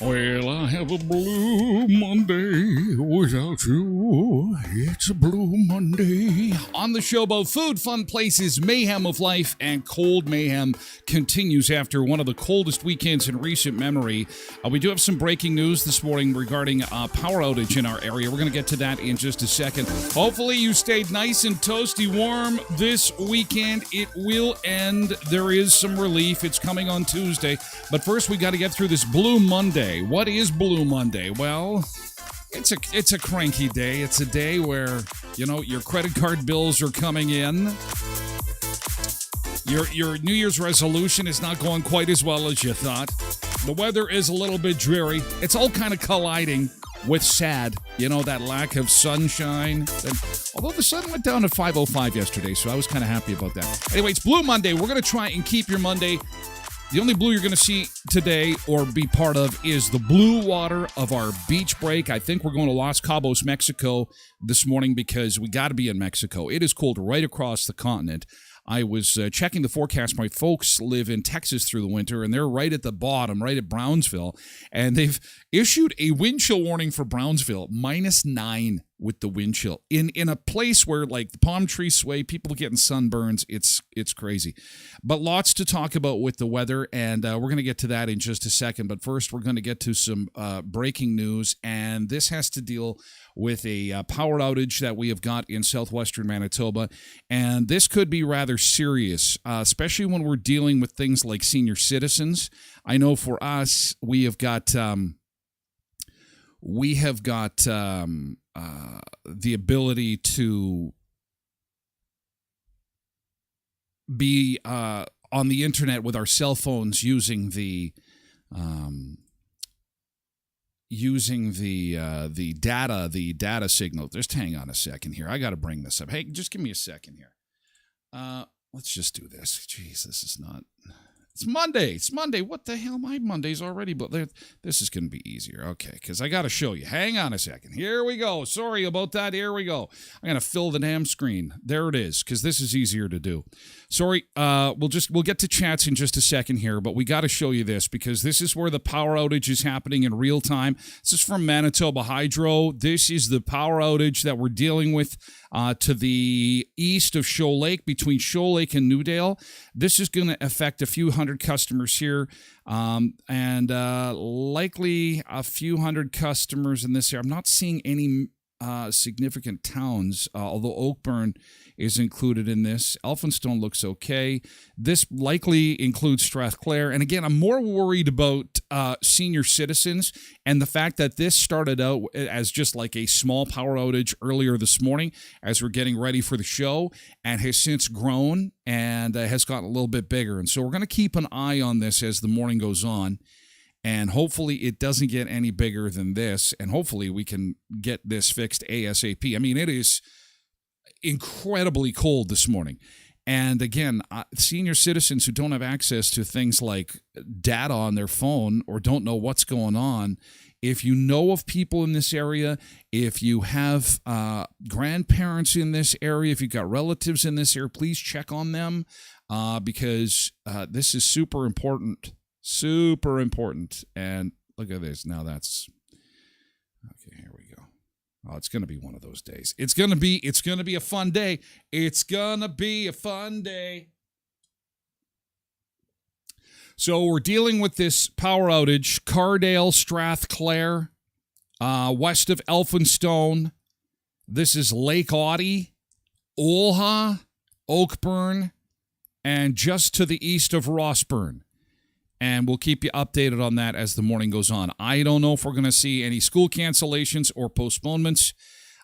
Well, I have a blue Monday without you. It's a blue Monday. On the show about food, fun places, mayhem of life, and cold mayhem continues after one of the coldest weekends in recent memory. We do have some breaking news this morning regarding power outage in our area. We're going to get to that in just a second. Hopefully you stayed nice and toasty warm this weekend. It will end. There is some relief. It's coming on Tuesday. But first, we got to get through this Blue Monday. What is Blue Monday? Well, it's a cranky day. It's a day where, you know, your credit card bills are coming in. Your New Year's resolution is not going quite as well as you thought. The weather is a little bit dreary. It's all kind of colliding with sad, you know, that lack of sunshine. Although the sun went down to 5:05 yesterday, so I was kind of happy about that. Anyway, it's Blue Monday. We're going to try and keep your Monday. The only blue you're going to see today or be part of is the blue water of our beach break. I think we're going to Los Cabos, Mexico this morning because we got to be in Mexico. It is cold right across the continent. I was checking the forecast. My folks live in Texas through the winter, and they're right at the bottom, right at Brownsville. And they've issued a wind chill warning for Brownsville, -9 with the wind chill. In a place where, like, the palm trees sway, people getting sunburns, it's crazy. But lots to talk about with the weather, and we're going to get to that in just a second. But first, we're going to get to some breaking news, and this has to deal with a power outage that we have got in southwestern Manitoba. And this could be rather serious, especially when we're dealing with things like senior citizens. I know for us, we have got the ability to be on the internet with our cell phones using the data signal. Just hang on a second here. I got to bring this up. Hey, just give me a second here. Let's just do this. Jeez, this is not. It's Monday. It's Monday. What the hell? My Monday's already, but this is going to be easier. Okay, because I got to show you. Hang on a second. Here we go. Sorry about that. Here we go. I'm going to fill the damn screen. There it is, because this is easier to do. Sorry. We'll get to chats in just a second here, but we got to show you this because this is where the power outage is happening in real time. This is from Manitoba Hydro. This is the power outage that we're dealing with to the east of Shoal Lake, between Shoal Lake and Newdale. This is going to affect a few hundred customers here, and likely a few hundred customers in this area. I'm not seeing any significant towns, although Oakburn is included in this. Elphinstone looks okay. This likely includes Strathclair. And again, I'm more worried about senior citizens and the fact that this started out as just like a small power outage earlier this morning as we're getting ready for the show, and has since grown and has gotten a little bit bigger. And so we're going to keep an eye on this as the morning goes on. And hopefully it doesn't get any bigger than this. And hopefully we can get this fixed ASAP. I mean, it is incredibly cold this morning. And again, senior citizens who don't have access to things like data on their phone or don't know what's going on, if you know of people in this area, if you have grandparents in this area, if you've got relatives in this area, please check on them because this is super important. Super important. And look at this. Now that's okay. Here we go. Oh, it's going to be one of those days. It's going to be a fun day. It's going to be a fun day. So we're dealing with this power outage, Cardale, Strathclair, west of Elphinstone. This is Lake Audie, Olha, Oakburn, and just to the east of Rossburn. And we'll keep you updated on that as the morning goes on. I don't know if we're going to see any school cancellations or postponements.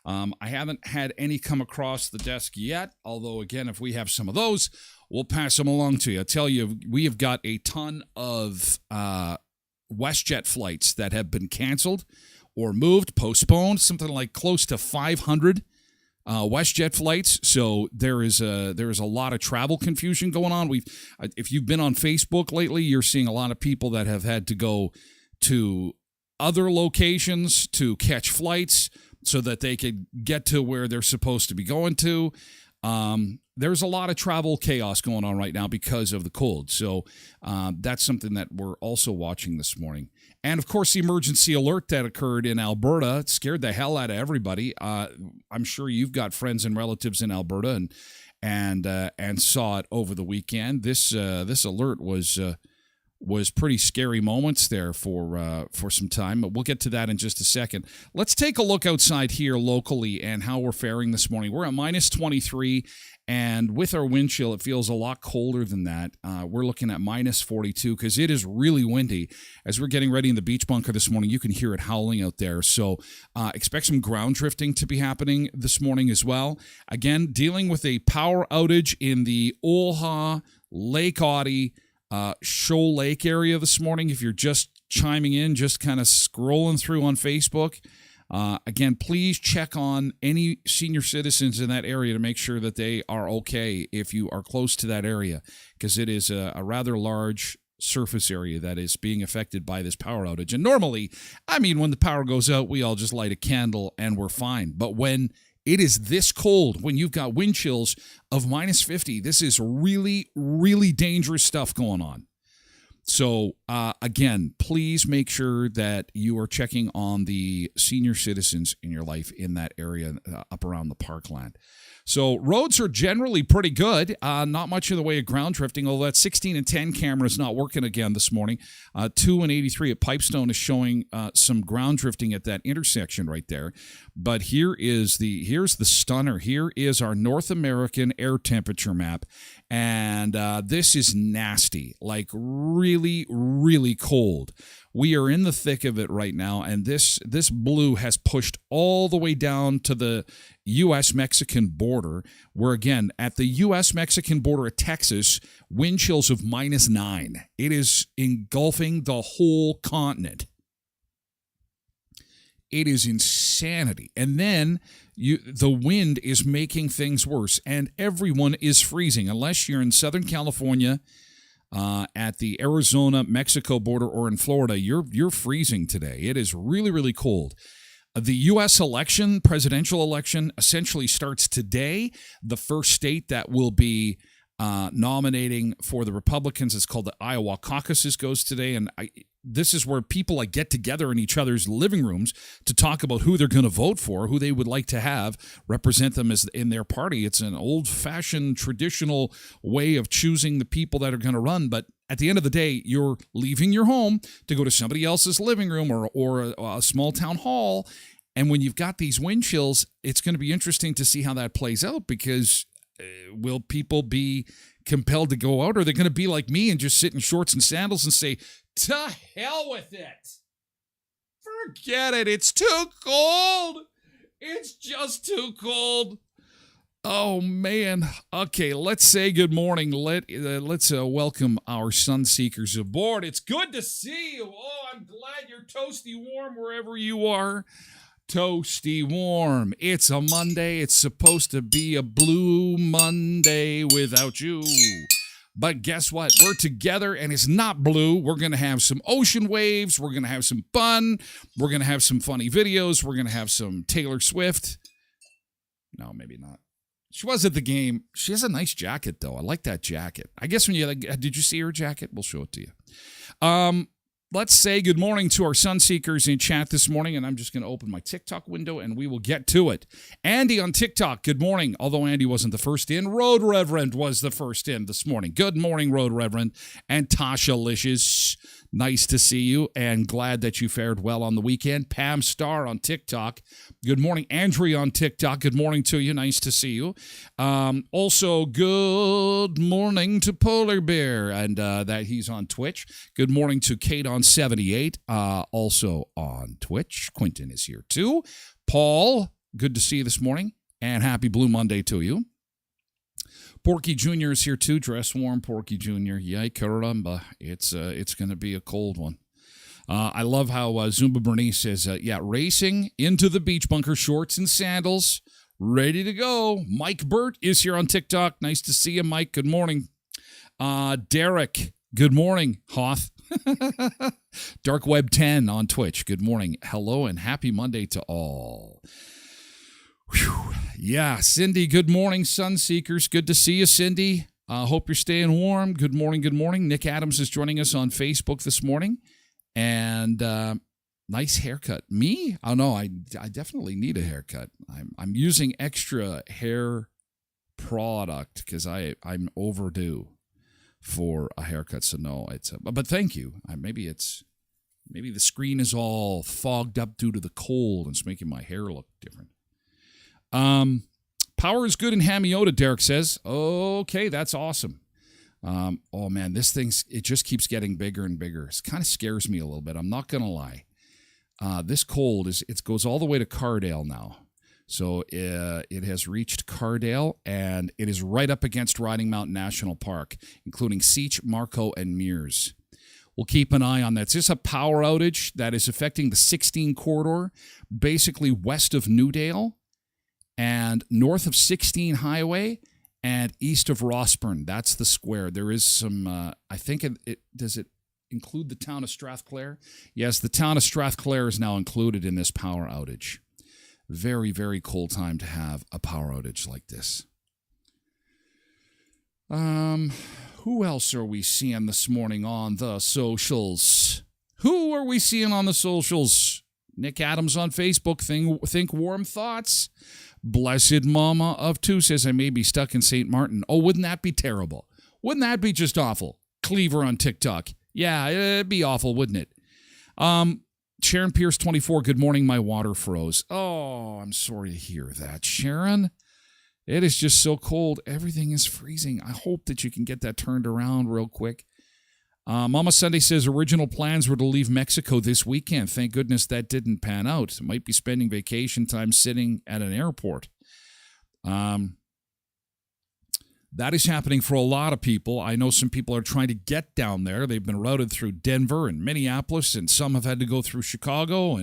I haven't had any come across the desk yet, although, again, if we have some of those, we'll pass them along to you. I tell you, we have got a ton of WestJet flights that have been canceled or moved, postponed, something like close to 500 WestJet flights. So there is a lot of travel confusion going on. If you've been on Facebook lately, you're seeing a lot of people that have had to go to other locations to catch flights so that they could get to where they're supposed to be going to. There's a lot of travel chaos going on right now because of the cold. So that's something that we're also watching this morning. And, of course, the emergency alert that occurred in Alberta scared the hell out of everybody. I'm sure you've got friends and relatives in Alberta and saw it over the weekend. This alert was pretty scary moments there for some time. But we'll get to that in just a second. Let's take a look outside here locally and how we're faring this morning. We're at minus 23, and with our wind chill, it feels a lot colder than that. We're looking at minus 42 because it is really windy. As we're getting ready in the beach bunker this morning, you can hear it howling out there. So expect some ground drifting to be happening this morning as well. Again, dealing with a power outage in the Olha, Lake Audie, Shoal Lake area this morning. If you're just chiming in, just kind of scrolling through on Facebook, again, please check on any senior citizens in that area to make sure that they are okay if you are close to that area, because it is a rather large surface area that is being affected by this power outage. And normally, I mean, when the power goes out, we all just light a candle and we're fine. But when it is this cold, when you've got wind chills of minus 50, this is really, really dangerous stuff going on. So, again, please make sure that you are checking on the senior citizens in your life in that area up around the parkland. So roads are generally pretty good. Not much in the way of ground drifting, although that 16 and 10 camera is not working again this morning. 2 and 83 at Pipestone is showing some ground drifting at that intersection right there. But here's the stunner. Here is our North American air temperature map. And this is nasty, like really, really cold. We are in the thick of it right now, and this blue has pushed all the way down to the U.S.-Mexican border, where, again, at the U.S.-Mexican border at Texas, wind chills of minus 9. It is engulfing the whole continent. It is insanity. And then the wind is making things worse, and everyone is freezing, unless you're in Southern California, at the Arizona-Mexico border, or in Florida. You're freezing today. It is really, really cold. The U.S. election, presidential election, essentially starts today. The first state that will be nominating for the Republicans is called the Iowa caucuses, goes today. And this is where people get together in each other's living rooms to talk about who they're going to vote for, who they would like to have represent them as in their party. It's an old-fashioned, traditional way of choosing the people that are going to run. But at the end of the day, you're leaving your home to go to somebody else's living room or a small town hall, And when you've got these wind chills, it's going to be interesting to see how that plays out, because will people be compelled to go out? Or are they going to be like me and just sit in shorts and sandals and say, to hell with it? Forget it. It's too cold. It's just too cold. Oh, man. Okay, let's say good morning. Let's welcome our sun seekers aboard. It's good to see you. Oh, I'm glad you're toasty warm wherever you are. Toasty warm. It's a Monday. It's supposed to be a blue Monday without you. But guess what? We're together, and it's not blue. We're going to have some ocean waves. We're going to have some fun. We're going to have some funny videos. We're going to have some Taylor Swift. No, maybe not. She was at the game. She has a nice jacket, though. I like that jacket. I guess when did you see her jacket? We'll show it to you. Let's say good morning to our sun seekers in chat this morning, and I'm just going to open my TikTok window, and we will get to it. Andy on TikTok, good morning. Although Andy wasn't the first in, Road Reverend was the first in this morning. Good morning, Road Reverend. And Tasha Licious, nice to see you, and glad that you fared well on the weekend. Pam Star on TikTok, good morning. Andrea on TikTok, good morning to you. Nice to see you. Also, good morning to Polar Bear, and that he's on Twitch. Good morning to Kate on 78, also on Twitch. Quentin is here too. Paul, good to see you this morning, and happy Blue Monday to you. Porky Jr. is here too. Dress warm, Porky Jr. Yay, caramba. It's going to be a cold one. I love how Zumba Bernice says, racing into the beach bunker, shorts and sandals, ready to go. Mike Burt is here on TikTok. Nice to see you, Mike. Good morning. Derek, good morning. Hoth. Dark Web 10 on Twitch. Good morning. Hello and happy Monday to all. Whew. Yeah, Cindy, good morning, Sun Seekers. Good to see you, Cindy. Hope you're staying warm. Good morning, good morning. Nick Adams is joining us on Facebook this morning. And nice haircut. Me? Oh, no, I definitely need a haircut. I'm using extra hair product because I'm overdue for a haircut. So, no, but thank you. Maybe the screen is all fogged up due to the cold and it's making my hair look different. Power is good in Hamiota, Derek says. Okay, that's awesome. Oh man, this it just keeps getting bigger and bigger. It kind of scares me a little bit. I'm not going to lie. This cold it goes all the way to Cardale now. So it has reached Cardale, and it is right up against Riding Mountain National Park, including Seach, Marco, and Mears. We'll keep an eye on that. This is a power outage that is affecting the 16 corridor, basically west of Newdale and north of 16 Highway and east of Rossburn. That's the square. There is some, I think does it include the town of Strathclair? Yes, the town of Strathclair is now included in this power outage. Very, very cold time to have a power outage like this. Who else are we seeing this morning on the socials? Who are we seeing on the socials? Nick Adams on Facebook, think warm thoughts. Blessed Mama of Two says, I may be stuck in St. Martin. Oh, wouldn't that be terrible? Wouldn't that be just awful? Cleaver on TikTok. Yeah, it'd be awful, wouldn't it? Sharon Pierce 24, good morning, my water froze. Oh, I'm sorry to hear that, Sharon. It is just so cold. Everything is freezing. I hope that you can get that turned around real quick. Mama Sunday says original plans were to leave Mexico this weekend. Thank goodness that didn't pan out. Might be spending vacation time sitting at an airport. That is happening for a lot of people. I know some people are trying to get down there. They've been routed through Denver and Minneapolis, and some have had to go through Chicago,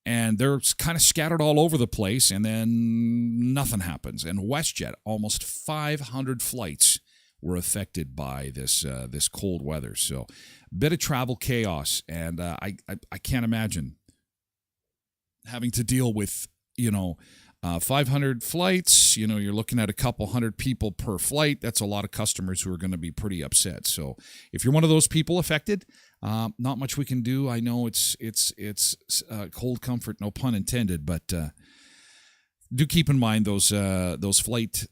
and they're kind of scattered all over the place, and then nothing happens. And WestJet, almost 500 flights were affected by this cold weather. So a bit of travel chaos, and I can't imagine having to deal with, 500 flights. You're looking at a couple hundred people per flight. That's a lot of customers who are going to be pretty upset. So if you're one of those people affected, not much we can do. I know it's cold comfort, no pun intended, but do keep in mind those flight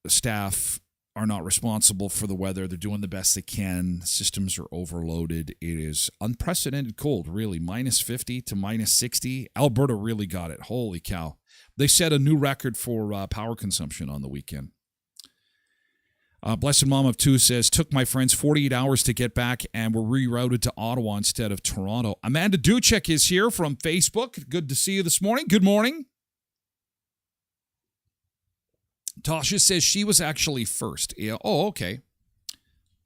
staff are not responsible for the weather. They're doing the best they can. Systems are overloaded. It is unprecedented cold, really. Minus 50 to minus 60. Alberta really got it. Holy cow. They set a new record for power consumption on the weekend. Blessed Mom of Two says, took my friends 48 hours to get back and were rerouted to Ottawa instead of Toronto. Amanda Duchek is here from Facebook. Good to see you this morning. Good morning. Tasha says she was actually first. Yeah. Oh, okay.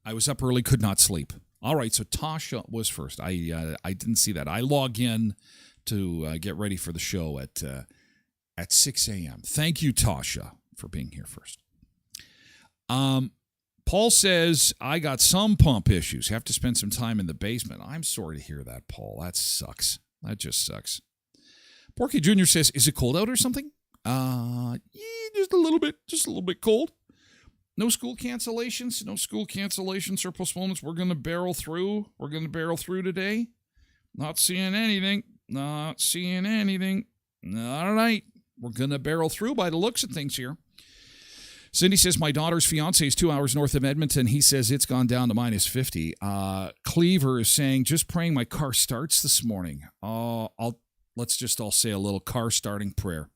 I was up early, could not sleep. All right, so Tasha was first. I didn't see that. I log in to get ready for the show at 6 a.m. Thank you, Tasha, for being here first. Paul says, I got some pump issues. Have to spend some time in the basement. I'm sorry to hear that, Paul. That sucks. That just sucks. Porky Jr. says, is it cold out or something? Yeah, just a little bit cold. No school cancellations or postponements. We're going to barrel through. Today. Not seeing anything. All right. We're going to barrel through by the looks of things here. Cindy says, my daughter's fiance is 2 hours north of Edmonton. He says it's gone down to minus 50. Cleaver is saying, just praying my car starts this morning. Let's just all say a little car starting prayer.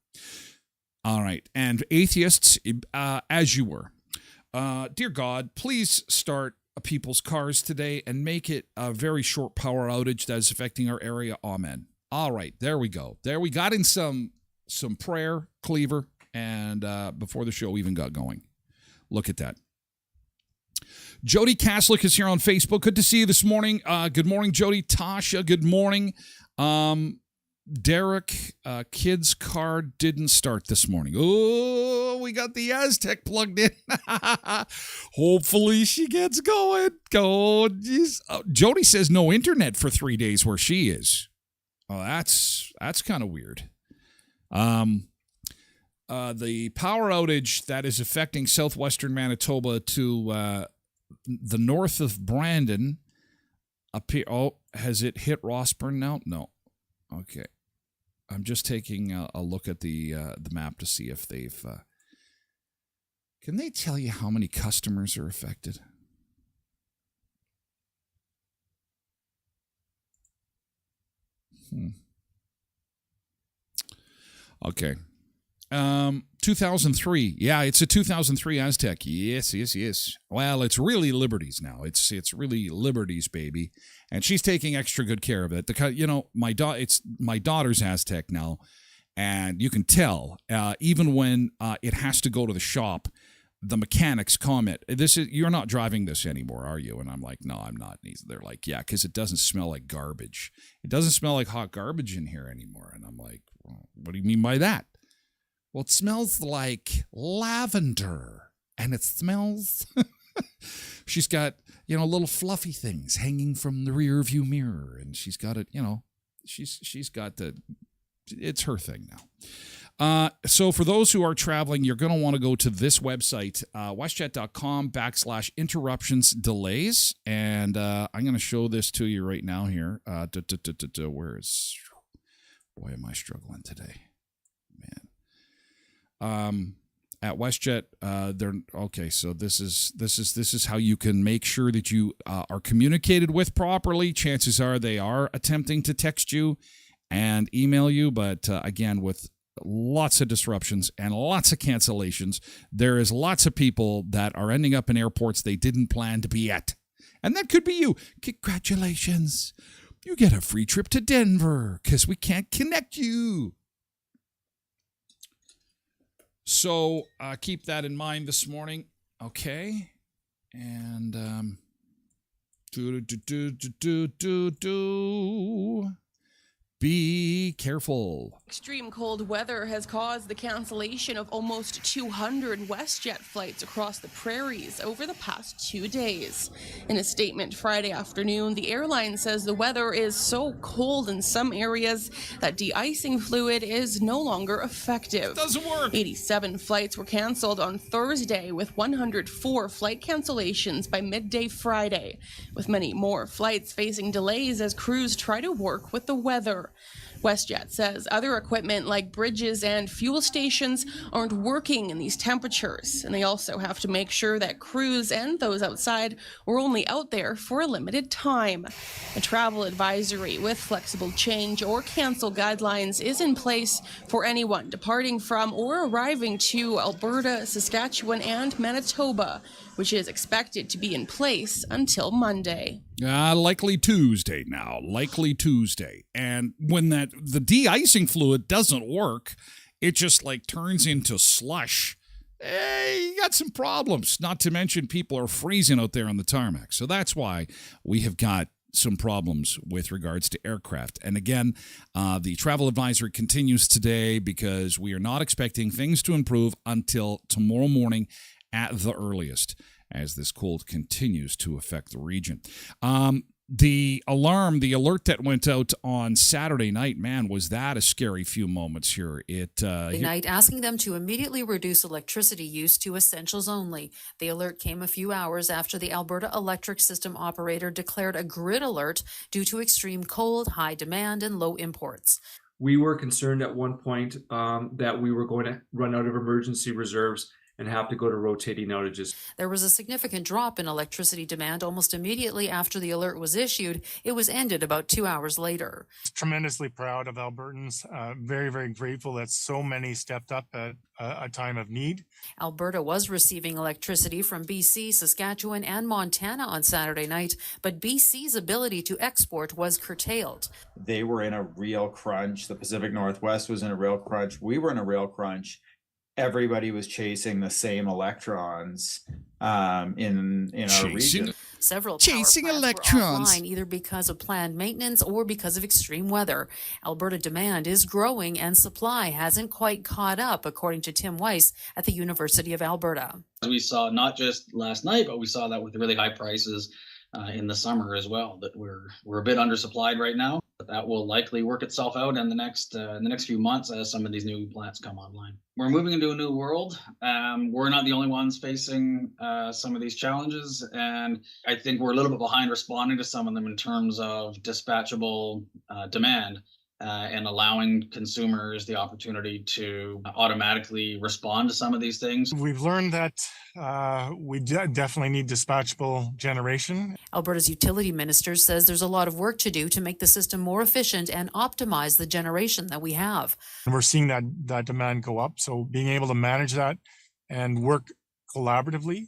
All right. And atheists, as you were, dear God, please start people's cars today and make it a very short power outage that is affecting our area. Amen. All right. There we go. There we got in some prayer, Cleaver, and before the show even got going. Look at that. Jody Kaslick is here on Facebook. Good to see you this morning. Good morning, Jody. Tasha, good morning. Derek, kid's car didn't start this morning. Oh, we got the Aztec plugged in. Hopefully she gets going. Oh, geez. Jody says no internet for 3 days where she is. Oh, that's kind of weird. The power outage that is affecting southwestern Manitoba to the north of Brandon. Has it hit Rossburn now? No. Okay. I'm just taking a look at the map to see if they've... can they tell you how many customers are affected? Okay. 2003. Yeah, it's a 2003 Aztec. Yes. Well, it's really Liberty's now. It's really Liberty's baby, and she's taking extra good care of it. It's my daughter's Aztec now, and you can tell even when it has to go to the shop, the mechanics comment, you're not driving this anymore, are you? And I'm like, no, I'm not. And they're like, yeah, because it doesn't smell like garbage. It doesn't smell like hot garbage in here anymore. And I'm like, well, what do you mean by that? Well, it smells like lavender, and it smells... She's got, little fluffy things hanging from the rear view mirror, and she's got it, she's got it's her thing now. So for those who are traveling, you're going to want to go to this website, westjet.com/interruptions delays, and I'm going to show this to you right now here. Where is... Boy, am I struggling today. At WestJet, so this is how you can make sure that you are communicated with properly. Chances are they are attempting to text you and email you, but again, with lots of disruptions and lots of cancellations, there is lots of people that are ending up in airports they didn't plan to be at. And that could be you. Congratulations. You get a free trip to Denver because we can't connect you. So keep that in mind this morning, okay? And be careful. Extreme cold weather has caused the cancellation of almost 200 WestJet flights across the prairies over the past 2 days. In a statement Friday afternoon, the airline says the weather is so cold in some areas that de-icing fluid is no longer effective. It doesn't work. 87 flights were canceled on Thursday, with 104 flight cancellations by midday Friday, with many more flights facing delays as crews try to work with the weather. WestJet says other equipment like bridges and fuel stations aren't working in these temperatures, and they also have to make sure that crews and those outside were only out there for a limited time. A travel advisory with flexible change or cancel guidelines is in place for anyone departing from or arriving to Alberta, Saskatchewan, and Manitoba, which is expected to be in place until Monday. Likely Tuesday now. Likely Tuesday. And when the de-icing fluid doesn't work, it just like turns into slush. You got some problems. Not to mention people are freezing out there on the tarmac. So that's why we have got some problems with regards to aircraft. And again, the travel advisory continues today because we are not expecting things to improve until tomorrow morning at the earliest, as this cold continues to affect the region. The alert that went out on Saturday night, man, was that a scary few moments here. Night asking them to immediately reduce electricity use to essentials only. The alert came a few hours after the Alberta Electric System Operator declared a grid alert due to extreme cold, high demand, and low imports. We were concerned at one point that we were going to run out of emergency reserves and have to go to rotating outages. There was a significant drop in electricity demand almost immediately after the alert was issued. It was ended about 2 hours later. Tremendously proud of Albertans. Very, very grateful that so many stepped up at a time of need. Alberta was receiving electricity from BC, Saskatchewan, and Montana on Saturday night, but BC's ability to export was curtailed. They were in a real crunch. The Pacific Northwest was in a real crunch. We were in a real crunch. Everybody was chasing the same electrons in our region. Several chasing power plants electrons were offline either because of planned maintenance or because of extreme weather. Alberta demand is growing and supply hasn't quite caught up, according to Tim Weiss at the University of Alberta. We saw not just last night, but we saw that with the really high prices in the summer as well, that we're a bit undersupplied right now. But that will likely work itself out in the next few months as some of these new plants come online. We're moving into a new world. We're not the only ones facing some of these challenges, and I think we're a little bit behind responding to some of them in terms of dispatchable demand. And allowing consumers the opportunity to automatically respond to some of these things. We've learned that we definitely need dispatchable generation. Alberta's utility minister says there's a lot of work to do to make the system more efficient and optimize the generation that we have. And we're seeing that demand go up. So being able to manage that and work collaboratively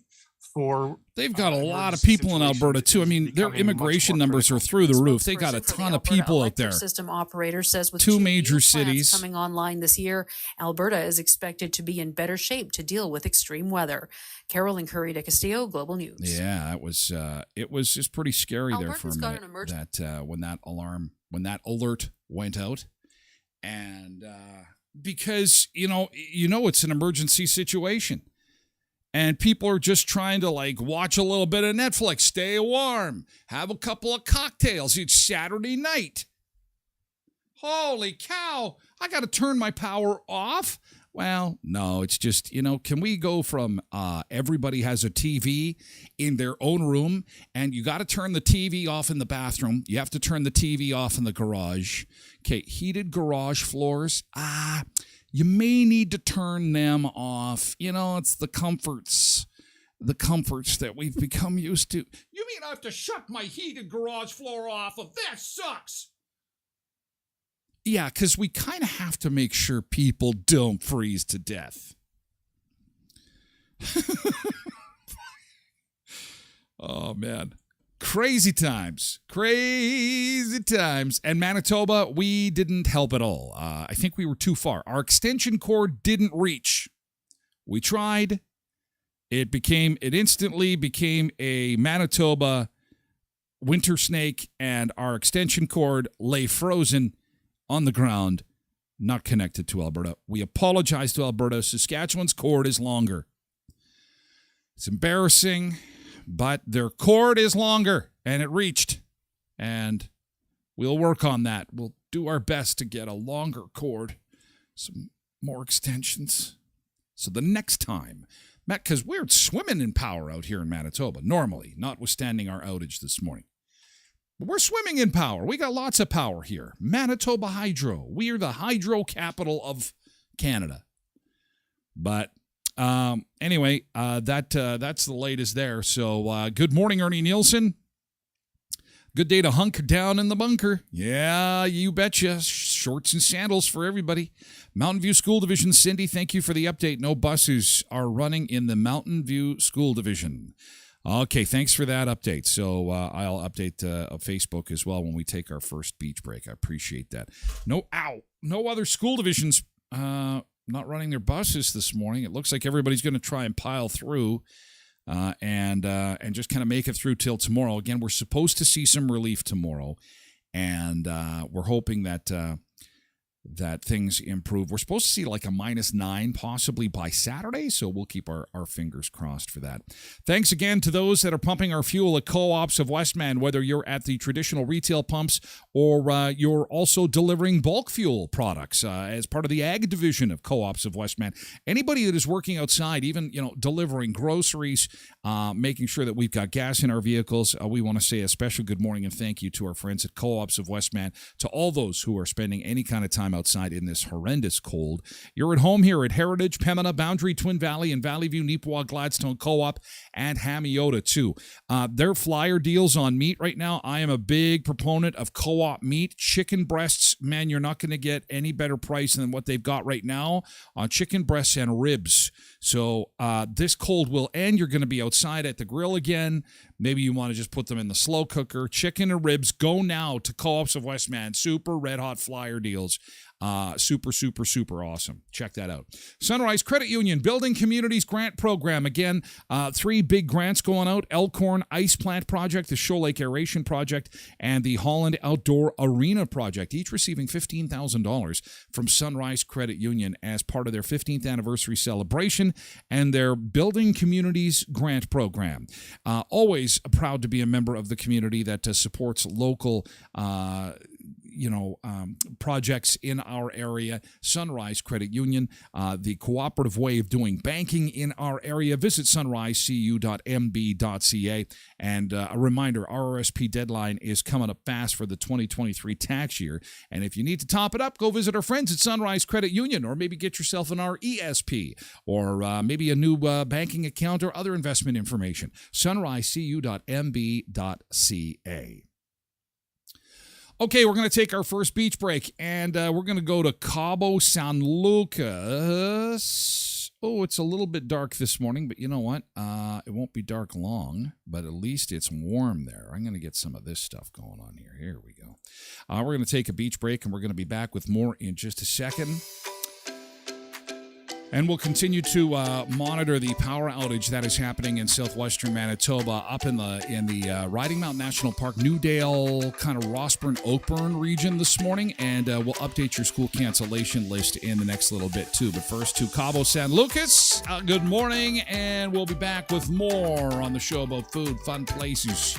for... They've got a lot of people in Alberta, too. I mean, their immigration numbers are through the roof. They got a ton of people out there. System operator says with two major cities coming online this year, Alberta is expected to be in better shape to deal with extreme weather. Carolyn Curry de Castillo, Global News. Yeah, it was just pretty scary there for a minute when that alert went out, and because you know it's an emergency situation. And people are just trying to watch a little bit of Netflix, stay warm, have a couple of cocktails. It's Saturday night. Holy cow, I got to turn my power off? Well, no, it's just, can we go from everybody has a TV in their own room, and you got to turn the TV off in the bathroom. You have to turn the TV off in the garage. Okay, heated garage floors. You may need to turn them off. It's the comforts that we've become used to. You mean I have to shut my heated garage floor off? That sucks. Yeah, because we kind of have to make sure people don't freeze to death. Oh, man. Crazy times. And Manitoba, we didn't help at all. I think we were too far. Our extension cord didn't reach. We tried. It instantly became a Manitoba winter snake, and our extension cord lay frozen on the ground, not connected to Alberta. We apologize to Alberta. Saskatchewan's cord is longer. It's embarrassing. But their cord is longer, and it reached. And we'll work on that. We'll do our best to get a longer cord, some more extensions. So the next time, because we're swimming in power out here in Manitoba, normally, notwithstanding our outage this morning. We're swimming in power. We got lots of power here. Manitoba Hydro. We are the hydro capital of Canada. But anyway, that's the latest there. So good morning, Ernie Nielsen. Good day to hunk down in the bunker. Yeah, you betcha. Shorts and sandals for everybody. Mountain View School Division, Cindy, thank you for the update. No buses are running in the Mountain View School Division. Okay, thanks for that update. So I'll update Facebook as well when we take our first beach break. I appreciate that. No other school divisions not running their buses this morning. It looks like everybody's going to try and pile through and just kind of make it through till tomorrow. Again, we're supposed to see some relief tomorrow, and we're hoping that things improve. We're supposed to see like a -9 possibly by Saturday, so we'll keep our fingers crossed for that. Thanks again to those that are pumping our fuel at Co-ops of Westman, whether you're at the traditional retail pumps or you're also delivering bulk fuel products as part of the ag division of Co-ops of Westman. Anybody that is working outside, even delivering groceries, making sure that we've got gas in our vehicles, we want to say a special good morning and thank you to our friends at Co-ops of Westman, to all those who are spending any kind of time outside in this horrendous cold. You're at home here at Heritage, Pembina, Boundary, Twin Valley, and Valley View, Neepawa, Gladstone Co-op, and Hamiota too. Their flyer deals on meat right now. I am a big proponent of Co-op meat. Chicken breasts, man, you're not going to get any better price than what they've got right now on chicken breasts and ribs. So this cold will end. You're going to be outside at the grill again. Maybe you want to just put them in the slow cooker. Chicken and ribs, go now to Co-ops of Westman. Super red hot flyer deals. Super awesome. Check that out. Sunrise Credit Union Building Communities Grant Program. Again, 3 big grants going out. Elkhorn Ice Plant Project, the Shoal Lake Aeration Project, and the Holland Outdoor Arena Project, each receiving $15,000 from Sunrise Credit Union as part of their 15th anniversary celebration and their Building Communities Grant Program. Always proud to be a member of the community that supports local projects in our area. Sunrise Credit Union, the cooperative way of doing banking in our area. Visit sunrisecu.mb.ca. And a reminder, RRSP deadline is coming up fast for the 2023 tax year. And if you need to top it up, go visit our friends at Sunrise Credit Union, or maybe get yourself an RESP, or maybe a new banking account or other investment information. sunrisecu.mb.ca. Okay, we're going to take our first beach break, and we're going to go to Cabo San Lucas. Oh, it's a little bit dark this morning, but you know what? It won't be dark long, but at least it's warm there. I'm going to get some of this stuff going on here. Here we go. We're going to take a beach break, and we're going to be back with more in just a second. And we'll continue to monitor the power outage that is happening in southwestern Manitoba, up in the Riding Mountain National Park, Newdale, kind of Rossburn, Oakburn region this morning, and we'll update your school cancellation list in the next little bit too. But first, to Cabo San Lucas. Good morning, and we'll be back with more on the show about food, fun places,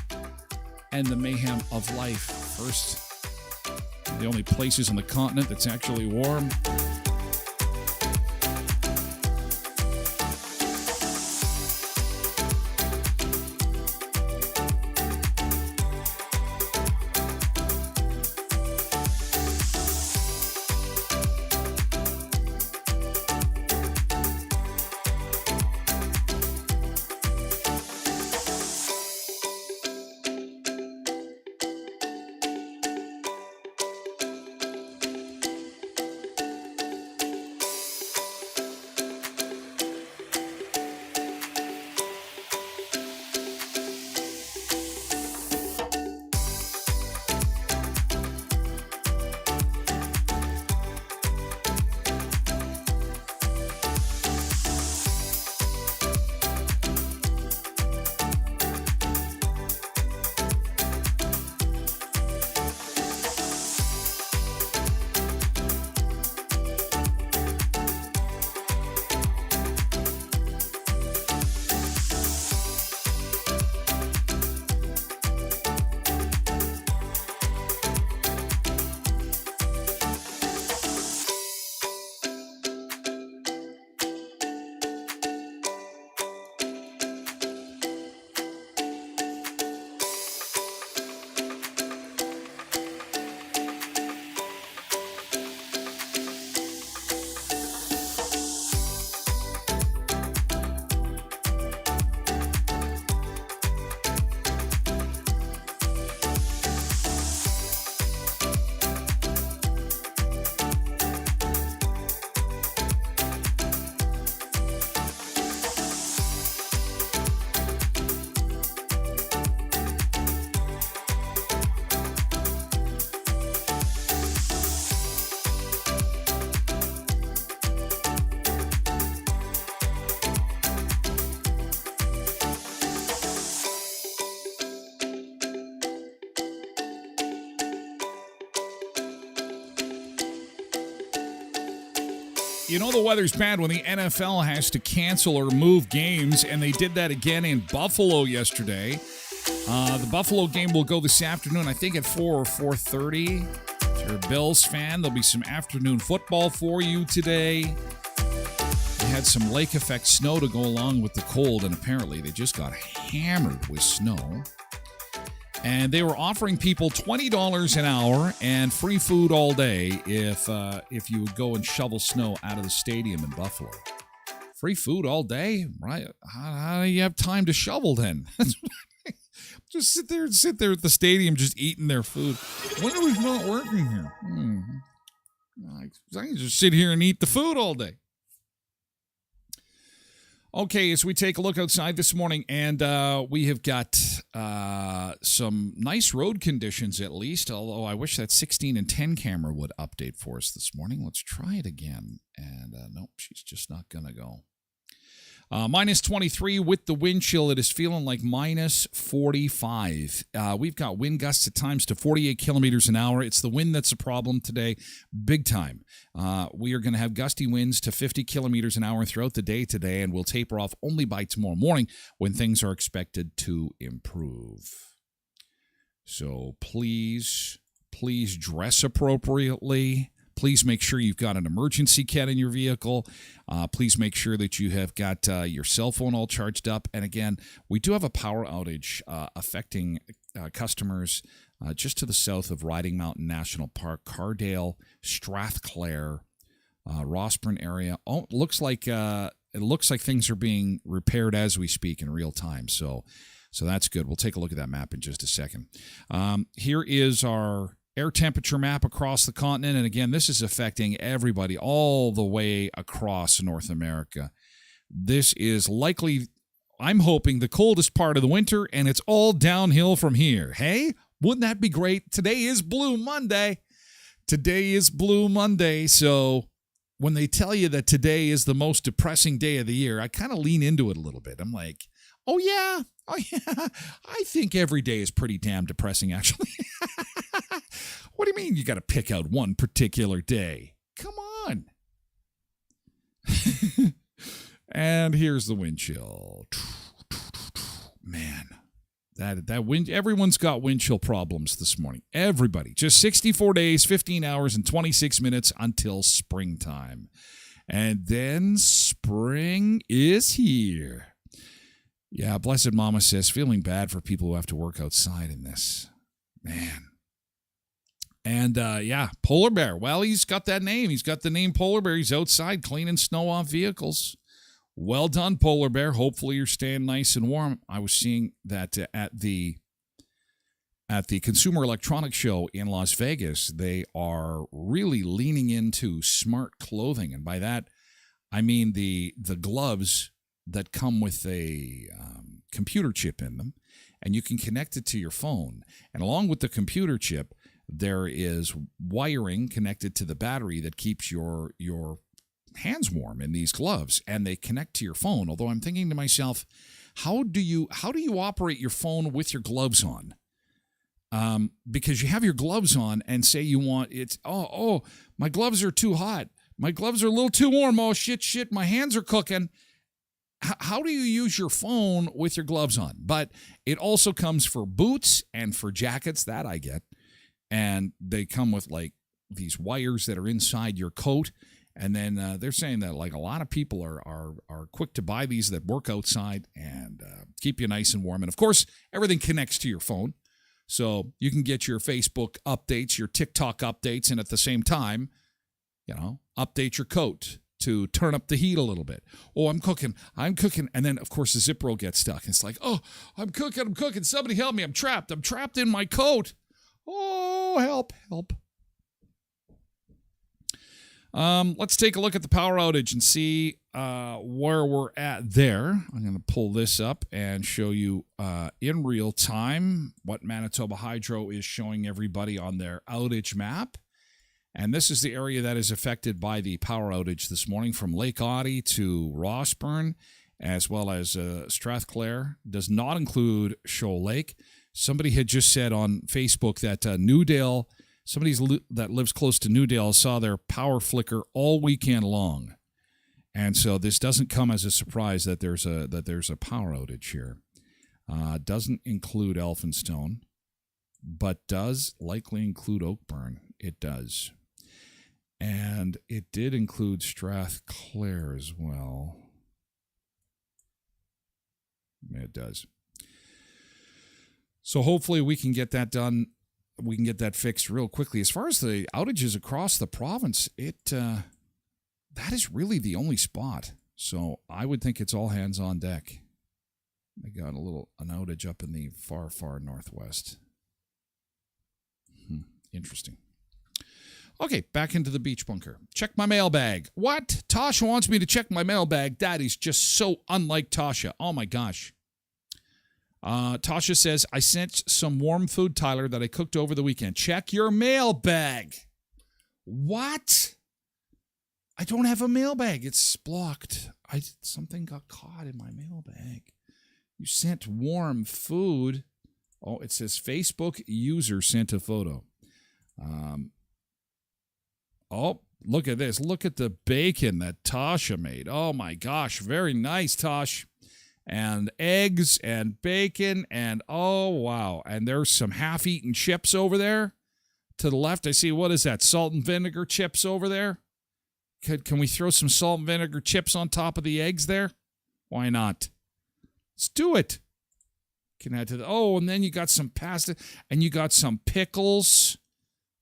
and the mayhem of life. First, the only places on the continent that's actually warm. You know the weather's bad when the NFL has to cancel or move games, and they did that again in Buffalo yesterday. The Buffalo game will go this afternoon, I think at 4 or 4:30. If you're a Bills fan, there'll be some afternoon football for you today. They had some lake effect snow to go along with the cold, and apparently they just got hammered with snow. And they were offering people $20 an hour and free food all day if you would go and shovel snow out of the stadium in Buffalo. Free food all day, right? How do you have time to shovel then? Just sit there at the stadium, just eating their food. When are we not working here? I can just sit here and eat the food all day. Okay, as we take a look outside this morning, and we have got some nice road conditions at least, although I wish that 16 and 10 camera would update for us this morning. Let's try it again. And nope, she's just not going to go. Minus 23 with the wind chill. It is feeling like minus 45. We've got wind gusts at times to 48 kilometers an hour. It's the wind that's a problem today, big time. We are going to have gusty winds to 50 kilometers an hour throughout the day today, and we'll taper off only by tomorrow morning when things are expected to improve. So please dress appropriately. Please make sure you've got an emergency kit in your vehicle. Please make sure that you have got your cell phone all charged up. And again, we do have a power outage affecting customers just to the south of Riding Mountain National Park, Cardale, Strathclair, Rossburn area. Oh, it looks like things are being repaired as we speak in real time. So that's good. We'll take a look at that map in just a second. Here is our air temperature map across the continent. And again, this is affecting everybody all the way across North America. This is likely, I'm hoping, the coldest part of the winter, and it's all downhill from here. Hey, wouldn't that be great? Today is Blue Monday. So when they tell you that today is the most depressing day of the year, I kind of lean into it a little bit. I'm like, oh yeah, I think every day is pretty damn depressing, actually. What do you mean you got to pick out one particular day? Come on. And here's the wind chill. Man, that wind, everyone's got wind chill problems this morning. Everybody. Just 64 days, 15 hours, and 26 minutes until springtime. And then spring is here. Yeah, Blessed Mama says, feeling bad for people who have to work outside in this. Man. And, Polar Bear. Well, he's got that name. He's got the name Polar Bear. He's outside cleaning snow off vehicles. Well done, Polar Bear. Hopefully you're staying nice and warm. I was seeing that at the Consumer Electronics Show in Las Vegas, they are really leaning into smart clothing. And by that, I mean the gloves that come with a computer chip in them, and you can connect it to your phone. And along with the computer chip, there is wiring connected to the battery that keeps your hands warm in these gloves, and they connect to your phone. Although I'm thinking to myself, how do you operate your phone with your gloves on? Because you have your gloves on and say you want it's my gloves are too hot. My gloves are a little too warm. Oh shit, my hands are cooking. How do you use your phone with your gloves on? But it also comes for boots and for jackets, that I get. And they come with like these wires that are inside your coat. And then they're saying that like a lot of people are quick to buy these that work outside and keep you nice and warm. And of course, everything connects to your phone. So you can get your Facebook updates, your TikTok updates, and at the same time, update your coat to turn up the heat a little bit. Oh, I'm cooking. And then, of course, the Zipro gets stuck. It's like, oh, I'm cooking. Somebody help me. I'm trapped in my coat. Oh, help. Let's take a look at the power outage and see where we're at there. I'm going to pull this up and show you in real time what Manitoba Hydro is showing everybody on their outage map. And this is the area that is affected by the power outage this morning from Lake Oddie to Rossburn, as well as Strathclair. Does not include Shoal Lake. Somebody had just said on Facebook that Newdale that lives close to Newdale saw their power flicker all weekend long. And so this doesn't come as a surprise that there's a power outage here. Doesn't include Elphinstone, but does likely include Oakburn. It does. And it did include Strathclair as well. It does. So hopefully we can get that done. We can get that fixed real quickly. As far as the outages across the province, that is really the only spot. So I would think it's all hands on deck. They got an outage up in the far, far northwest. Interesting. Okay, back into the beach bunker. Check my mailbag. What? Tasha wants me to check my mailbag. That is just so unlike Tasha. Oh my gosh. Tasha says, I sent some warm food, Tyler, that I cooked over the weekend. Check your mailbag. What? I don't have a mailbag. It's blocked. Something got caught in my mailbag. You sent warm food. Oh, it says Facebook user sent a photo. Oh, look at this. Look at the bacon that Tasha made. Oh, my gosh. Very nice, Tosh. And eggs and bacon and, oh, wow. And there's some half-eaten chips over there. To the left, I see, what is that, salt and vinegar chips over there? Can we throw some salt and vinegar chips on top of the eggs there? Why not? Let's do it. Can add to the, and then you got some pasta and you got some pickles.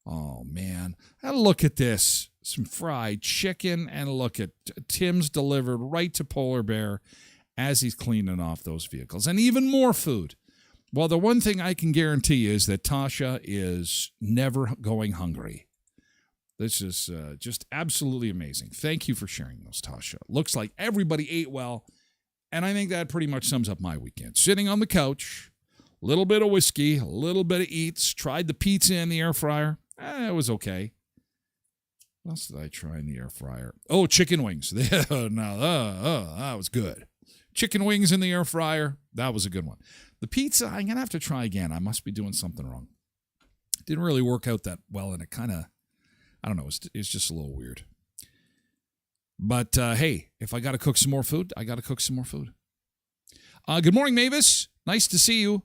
Oh, man. And look at this. Some fried chicken, and look at Tim's delivered right to Polar Bear as he's cleaning off those vehicles. And even more food. Well, the one thing I can guarantee is that Tasha is never going hungry. This is just absolutely amazing. Thank you for sharing those, Tasha. Looks like everybody ate well, and I think that pretty much sums up my weekend. Sitting on the couch, a little bit of whiskey, a little bit of eats, tried the pizza in the air fryer. It was okay. What else did I try in the air fryer? Oh, chicken wings. That was good. Chicken wings in the air fryer. That was a good one. The pizza, I'm going to have to try again. I must be doing something wrong. It didn't really work out that well, and it kind of, I don't know, it's just a little weird. But, hey, if I got to cook some more food, I got to cook some more food. Good morning, Mavis. Nice to see you.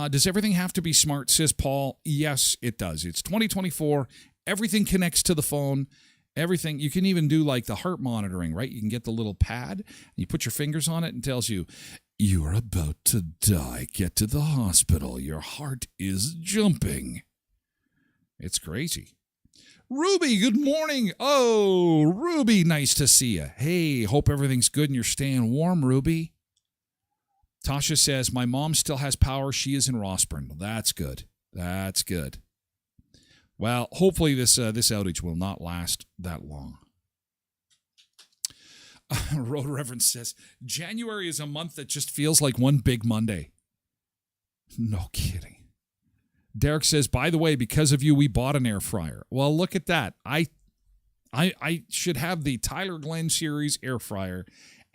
Does everything have to be smart, says Paul? Yes, it does. It's 2024. Everything connects to the phone. Everything. You can even do like the heart monitoring, right? You can get the little pad, and you put your fingers on it and tells you, you're about to die. Get to the hospital. Your heart is jumping. It's crazy. Ruby, good morning. Oh, Ruby, nice to see you. Hey, hope everything's good and you're staying warm, Ruby. Tasha says, my mom still has power. She is in Rossburn. That's good. That's good. Well, hopefully this outage will not last that long. Road Reverend says, January is a month that just feels like one big Monday. No kidding. Derek says, by the way, because of you, we bought an air fryer. Well, look at that. I should have the Tyler Glenn series air fryer.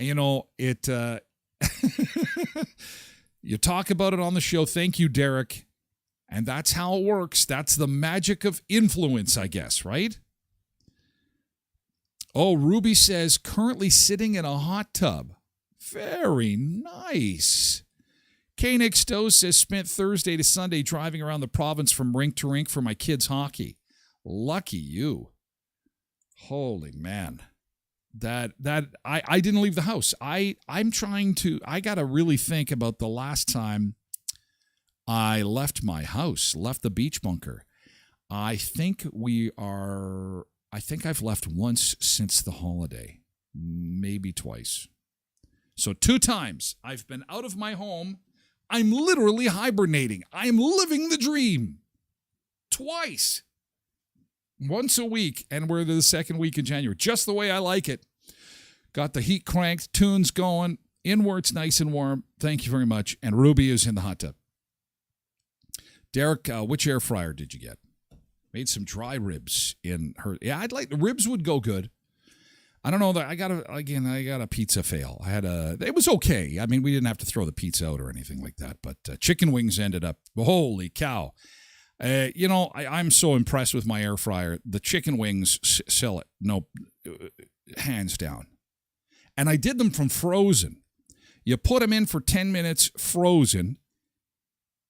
And, you know, it... you talk about it on the show. Thank you, Derek. And that's how it works. That's the magic of influence, I guess, right? Oh, Ruby says, currently sitting in a hot tub. Very nice. K-Nick Stowe says, spent Thursday to Sunday driving around the province from rink to rink for my kids' hockey. Lucky you. Holy man. I didn't leave the house. I got to really think about the last time I left my house, left the beach bunker. I think I've left once since the holiday, maybe twice. So 2 times I've been out of my home. I'm literally hibernating. I'm living the dream. Twice. Once a week, and we're the second week in January. Just the way I like it. Got the heat cranked, tunes going, in where it's nice and warm. Thank you very much. And Ruby is in the hot tub. Derek, which air fryer did you get? Made some dry ribs in her. Yeah, the ribs would go good. I don't know that I got a pizza fail. It was okay. I mean, we didn't have to throw the pizza out or anything like that, but chicken wings ended up, holy cow. I'm so impressed with my air fryer. The chicken wings sell it. No, hands down. And I did them from frozen. You put them in for 10 minutes frozen,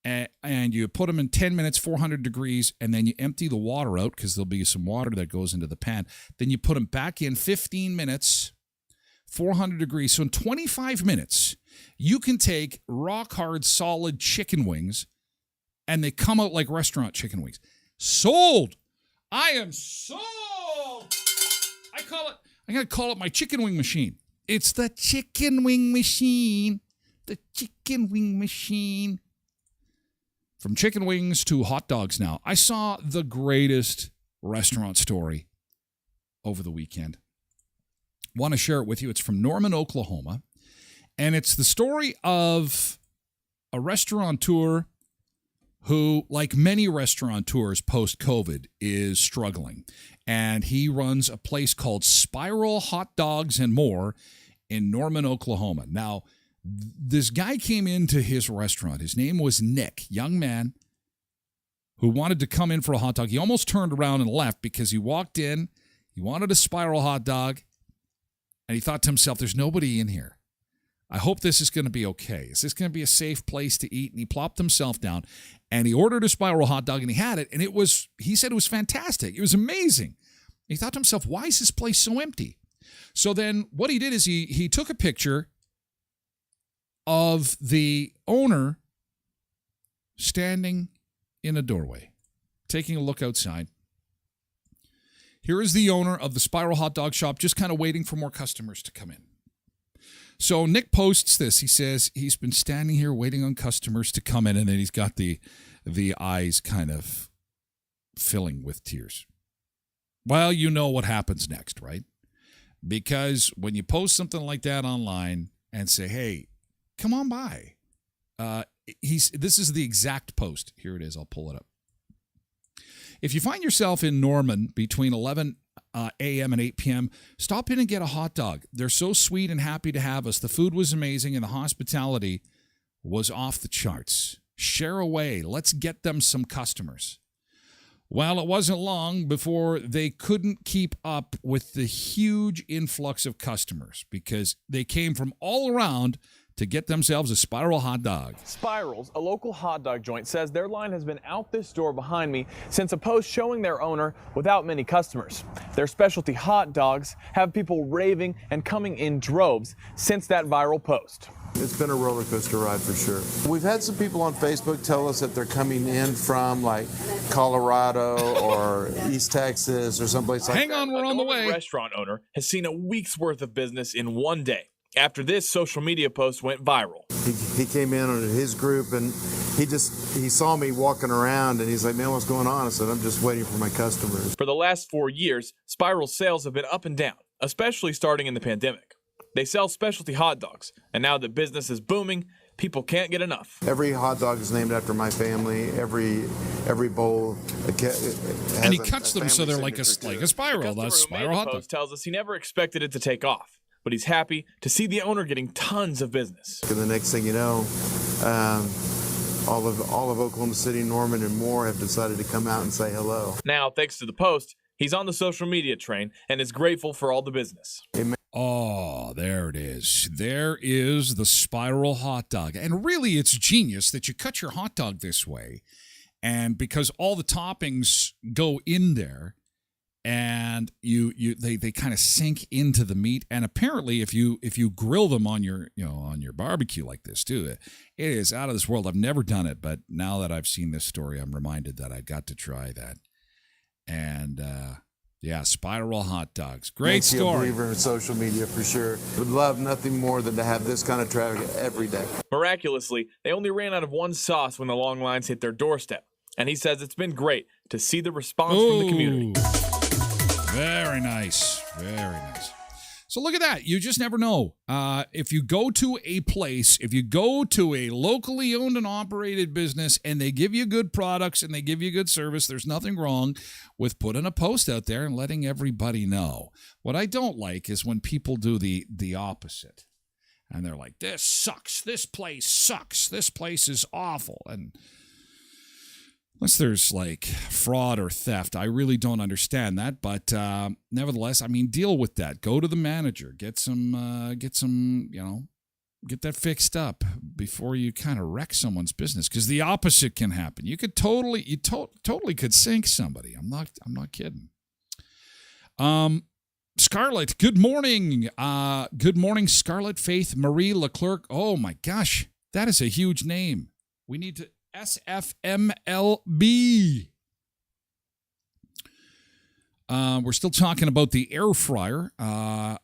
and you put them in 10 minutes, 400 degrees, and then you empty the water out because there'll be some water that goes into the pan. Then you put them back in 15 minutes, 400 degrees. So in 25 minutes, you can take rock-hard, solid chicken wings, and they come out like restaurant chicken wings. Sold! I am sold! I gotta call it my chicken wing machine. It's the chicken wing machine. The chicken wing machine. From chicken wings to hot dogs now. I saw the greatest restaurant story over the weekend. Want to share it with you. It's from Norman, Oklahoma. And it's the story of a restaurateur who, like many restaurateurs post-COVID, is struggling. And he runs a place called Spiral Hot Dogs and More in Norman, Oklahoma. Now, this guy came into his restaurant. His name was Nick, young man who wanted to come in for a hot dog. He almost turned around and left because he walked in, he wanted a spiral hot dog, and he thought to himself, there's nobody in here. I hope this is going to be okay. Is this going to be a safe place to eat? And he plopped himself down, and he ordered a spiral hot dog, and he had it, and he said it was fantastic. It was amazing. He thought to himself, why is this place so empty? So then what he did is he took a picture of the owner standing in a doorway, taking a look outside. Here is the owner of the Spiral Hot Dog Shop, just kind of waiting for more customers to come in. So Nick posts this. He says he's been standing here waiting on customers to come in, and then he's got the eyes kind of filling with tears. Well, you know what happens next, right? Because when you post something like that online and say, hey, come on by. This is the exact post. Here it is. I'll pull it up. If you find yourself in Norman between 11 a.m. and 8 p.m., stop in and get a hot dog. They're so sweet and happy to have us. The food was amazing, and the hospitality was off the charts. Share away. Let's get them some customers. Well, it wasn't long before they couldn't keep up with the huge influx of customers because they came from all around to get themselves a Spiral hot dog. Spirals, a local hot dog joint, says their line has been out this door behind me since a post showing their owner without many customers. Their specialty hot dogs have people raving and coming in droves since that viral post. It's been a roller coaster ride for sure. We've had some people on Facebook tell us that they're coming in from like Colorado or East Texas or someplace like that. Hang on, we're on the way. A restaurant owner has seen a week's worth of business in one day after this social media post went viral. He came in on his group and he saw me walking around and he's like, man, what's going on? I said, I'm just waiting for my customers. For the last 4 years, Spiral's sales have been up and down, especially starting in the pandemic. They sell specialty hot dogs, and now that business is booming, people can't get enough. Every hot dog is named after my family. Every bowl. And he cuts them so they're like a spiral. That's Spiral hot dog. Tells us he never expected it to take off, but he's happy to see the owner getting tons of business. And the next thing you know, all of Oklahoma City, Norman, and more have decided to come out and say hello. Now, thanks to the post, he's on the social media train and is grateful for all the business. Oh, there it is. There is the Spiral hot dog. And really, it's genius that you cut your hot dog this way. And because all the toppings go in there and they kind of sink into the meat. And apparently, if you grill them on your barbecue like this too, it is out of this world. I've never done it, but now that I've seen this story, I'm reminded that I got to try that. And yeah, Spiral hot dogs. Great Makes story. You a believer in social media for sure. Would love nothing more than to have this kind of traffic every day. Miraculously, they only ran out of one sauce when the long lines hit their doorstep. And he says it's been great to see the response from the community. Very nice. Very nice. So look at that. You just never know. If you go to a place, if you go to a locally owned and operated business and they give you good products and they give you good service, there's nothing wrong with putting a post out there and letting everybody know. What I don't like is when people do the opposite. And they're like, this sucks. This place sucks. This place is awful. And Unless there's like fraud or theft. I really don't understand that. But nevertheless, I mean, deal with that. Go to the manager. Get some, get that fixed up before you kind of wreck someone's business. Because the opposite can happen. You could totally could sink somebody. I'm not kidding. Scarlett, good morning. Good morning, Scarlett Faith Marie Leclerc. Oh my gosh, that is a huge name. We need to SFMLB. We're still talking about the air fryer. I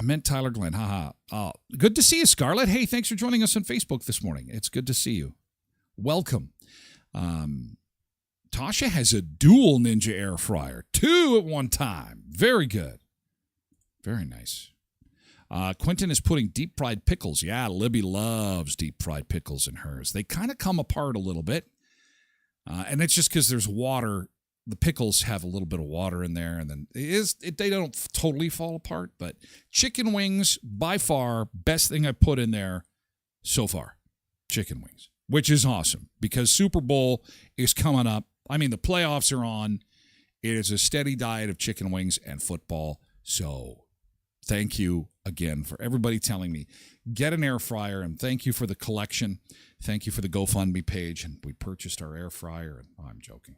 meant Tyler Glenn. Haha. Good to see you, Scarlett. Hey, thanks for joining us on Facebook this morning. It's good to see you. Welcome. Tasha has a dual Ninja air fryer, 2 at one time. Very good. Very nice. Quentin is putting deep fried pickles. Yeah, Libby loves deep fried pickles in hers. They kind of come apart a little bit. And it's just because there's water. The pickles have a little bit of water in there. And then they don't totally fall apart. But chicken wings, by far, best thing I put in there so far. Chicken wings, which is awesome because Super Bowl is coming up. I mean, the playoffs are on. It is a steady diet of chicken wings and football. So thank you again for everybody telling me, get an air fryer, and thank you for the collection. Thank you for the GoFundMe page, and we purchased our air fryer. And I'm joking.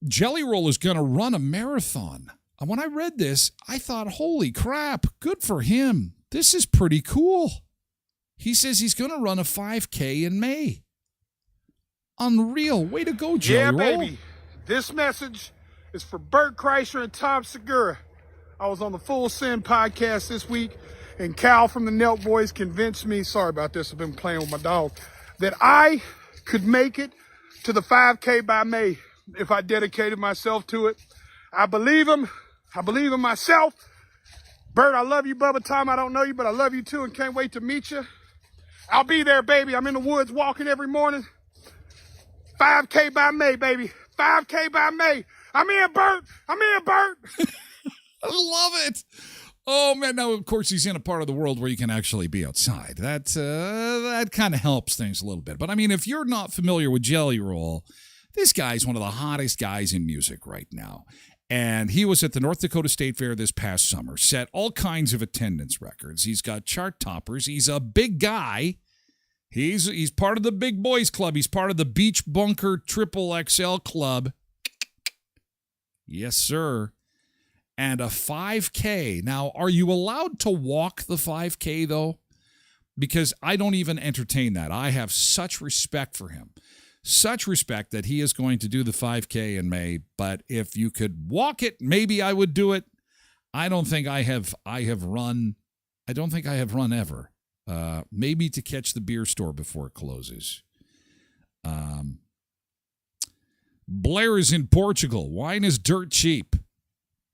Jelly Roll is going to run a marathon. When I read this, I thought, holy crap, good for him. This is pretty cool. He says he's going to run a 5K in May. Unreal. Way to go, Jelly Roll. Yeah, baby. This message is for Bert Kreischer and Tom Segura. I was on the Full Send podcast this week, and Cal from the Nelk Boys convinced me, sorry about this, I've been playing with my dog, that I could make it to the 5K by May if I dedicated myself to it. I believe him. I believe in myself. Bert, I love you, Bubba. Tom, I don't know you, but I love you too and can't wait to meet you. I'll be there, baby. I'm in the woods walking every morning. 5K by May, baby. 5K by May. I'm in, Bert. I'm in, Bert. I love it. Oh, man. Now, of course, he's in a part of the world where you can actually be outside. That kind of helps things a little bit. But, I mean, if you're not familiar with Jelly Roll, this guy's one of the hottest guys in music right now. And he was at the North Dakota State Fair this past summer, set all kinds of attendance records. He's got chart toppers. He's a big guy. He's part of the Big Boys Club. He's part of the Beach Bunker Triple XL Club. Yes, sir. And a 5K. Now, are you allowed to walk the 5K, though? Because I don't even entertain that. I have such respect for him. Such respect that he is going to do the 5K in May. But if you could walk it, maybe I would do it. I don't think I have run. I don't think I have run ever. Maybe to catch the beer store before it closes. Blair is in Portugal. Wine is dirt cheap.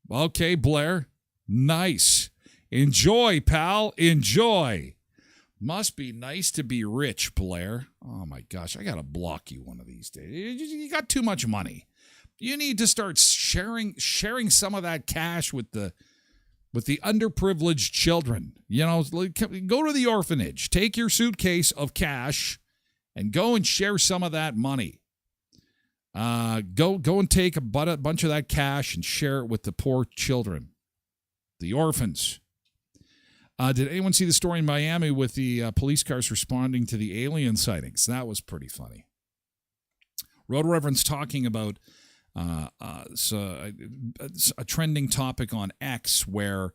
Okay, Blair. Nice. Enjoy, pal. Enjoy. Must be nice to be rich, Blair. Oh, my gosh. I got to block you one of these days. You got too much money. You need to start sharing some of that cash with the underprivileged children. You know, go to the orphanage. Take your suitcase of cash and go and share some of that money. Go and take a bunch of that cash and share it with the poor children, the orphans. Did anyone see the story in Miami with the police cars responding to the alien sightings? That was pretty funny. Road Reverend's talking about a trending topic on X where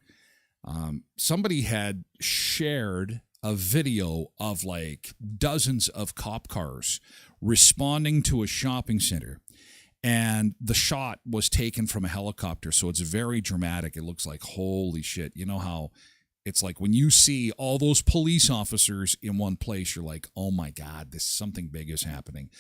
somebody had shared a video of like dozens of cop cars responding to a shopping center. And the shot was taken from a helicopter, so it's very dramatic. It looks like, holy shit. You know how it's like when you see all those police officers in one place, you're like, oh my God, something big is happening.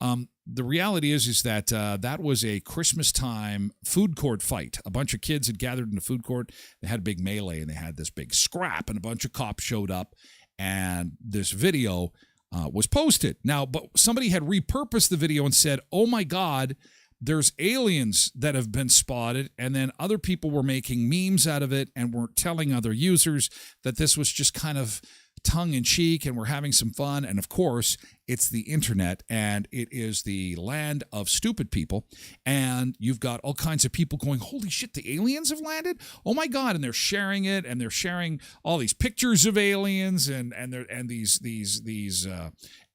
The reality is that that was a Christmas time food court fight. A bunch of kids had gathered in the food court. They had a big melee and they had this big scrap, and a bunch of cops showed up, and this video was posted. Now, but somebody had repurposed the video and said, oh my God, there's aliens that have been spotted, and then other people were making memes out of it and were telling other users that this was just kind of tongue in cheek and we're having some fun. And of course, it's the internet and it is the land of stupid people. And you've got all kinds of people going, holy shit, the aliens have landed? Oh my God. And they're sharing it and they're sharing all these pictures of aliens and these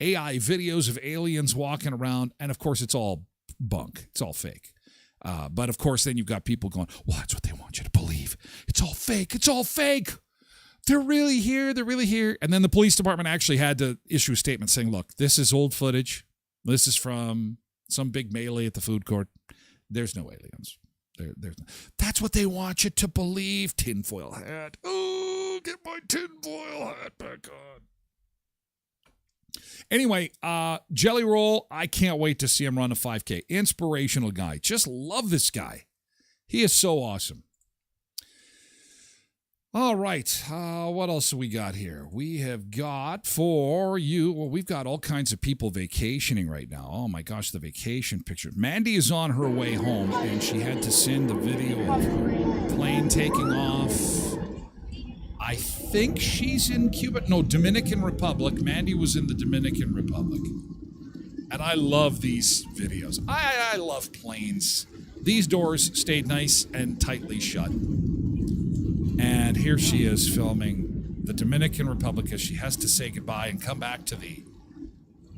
AI videos of aliens walking around. And of course, it's all bunk. It's all fake. But of course, then you've got people going, well, that's what they want you to believe. It's all fake. It's all fake. They're really here. They're really here. And then the police department actually had to issue a statement saying, look, this is old footage. This is from some big melee at the food court. There's no aliens. There's no. That's what they want you to believe. Tinfoil hat. Oh, get my tinfoil hat back on. Anyway, Jelly Roll, I can't wait to see him run a 5K. Inspirational guy. Just love this guy. He is so awesome. All right. What else have we got here? We have got for you, well, we've got all kinds of people vacationing right now. Oh my gosh, the vacation picture. Mandy is on her way home and she had to send the video of her plane taking off. I think she's in Cuba. No, Dominican Republic. Mandy was in the Dominican Republic. And I love these videos. I love planes. These doors stayed nice and tightly shut. And here she is filming the Dominican Republic as she has to say goodbye and come back to the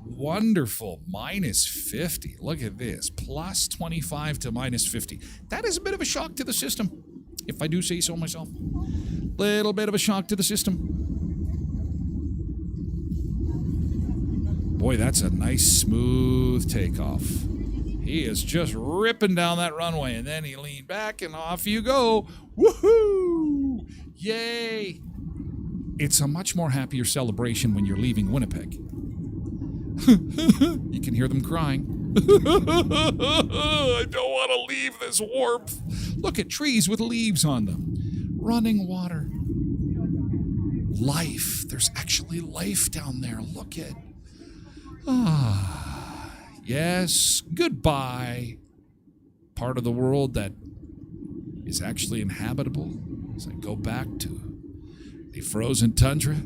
wonderful minus 50. Look at this. Plus 25 to minus 50. That is a bit of a shock to the system, if I do say so myself. Little bit of a shock to the system. Boy, that's a nice smooth takeoff. He is just ripping down that runway, and then he leaned back, and off you go. Woohoo! Yay! It's a much more happier celebration when you're leaving Winnipeg. You can hear them crying. I don't want to leave this warmth. Look at trees with leaves on them. Running water. Life. There's actually life down there. Look at. Yes, goodbye. Part of the world that is actually inhabitable as I go back to the frozen tundra.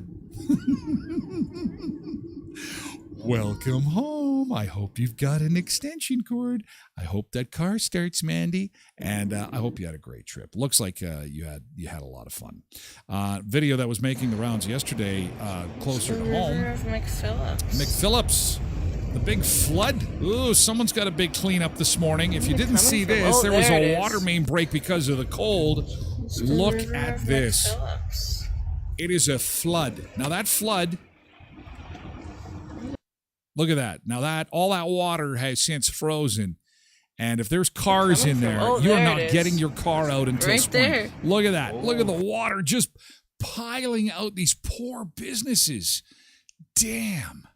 Welcome home. I hope you've got an extension cord. I hope that car starts, Mandy. And I hope you had a great trip. Looks like you had a lot of fun. Video that was making the rounds yesterday closer to home. McPhillips. The big flood. Ooh, someone's got a big cleanup this morning. If you didn't see this, there was a water main break because of the cold. Look at this. It is a flood. Now that flood, look at that. Now that all that water has since frozen. And if there's cars in there, you're not getting your car out until spring. There. Look at that. Look at the water just piling out these poor businesses. Damn.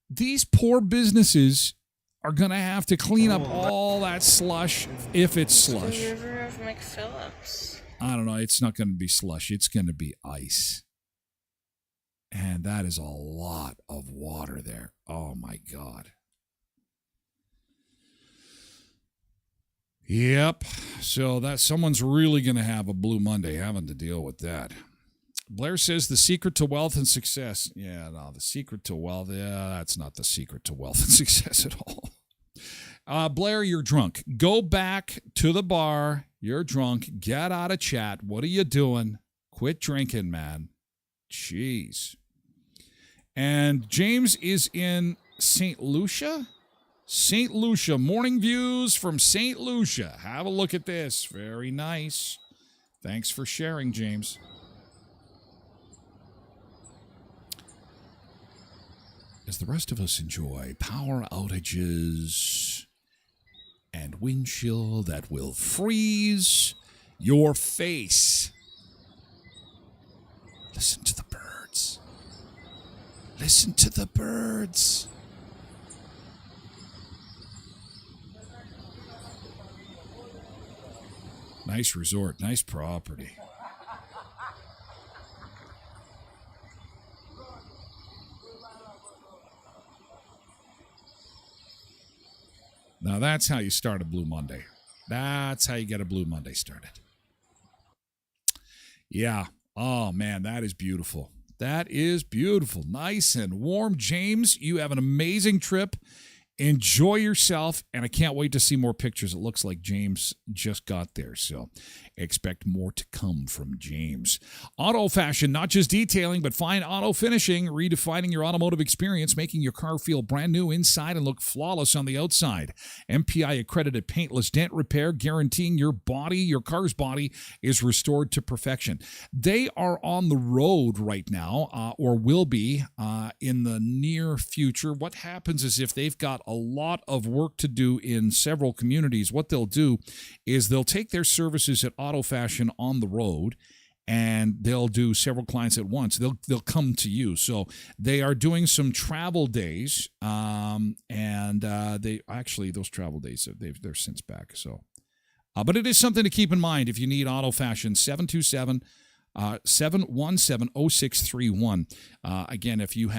These poor businesses are going to have to clean up all that slush if it's slush. The River of McPhillips. I don't know. It's not going to be slush. It's going to be ice. And that is a lot of water there. Oh, my God. Yep. So that someone's really going to have a Blue Monday having to deal with that. Blair says the secret to wealth and success. Yeah, no, the secret to wealth. Yeah, that's not the secret to wealth and success at all. Blair, you're drunk. Go back to the bar. You're drunk. Get out of chat. What are you doing? Quit drinking, man. Jeez. And James is in St. Lucia. St. Lucia. Morning views from St. Lucia. Have a look at this. Very nice. Thanks for sharing, James. As the rest of us enjoy power outages and wind chill that will freeze your face. Listen to the birds. Listen to the birds. Nice resort, nice property. Now that's how you start a Blue Monday. That's how you get a Blue Monday started. Yeah. Oh, man, that is beautiful. That is beautiful. Nice and warm. James, you have an amazing trip. Enjoy yourself, and I can't wait to see more pictures. It looks like James just got there, so expect more to come from James. Auto Fashion, not just detailing, but fine auto finishing, redefining your automotive experience, making your car feel brand new inside and look flawless on the outside. MPI accredited paintless dent repair, guaranteeing your car's body is restored to perfection. They are on the road right now, or will be in the near future. What happens is if they've got a lot of work to do in several communities, what they'll do is they'll take their services at Auto Fashion on the road, and they'll do several clients at once. They'll come to you. So they are doing some travel days, and they actually, those travel days, they're since back. So, but it is something to keep in mind if you need Auto Fashion. 717-0631. Again, if you're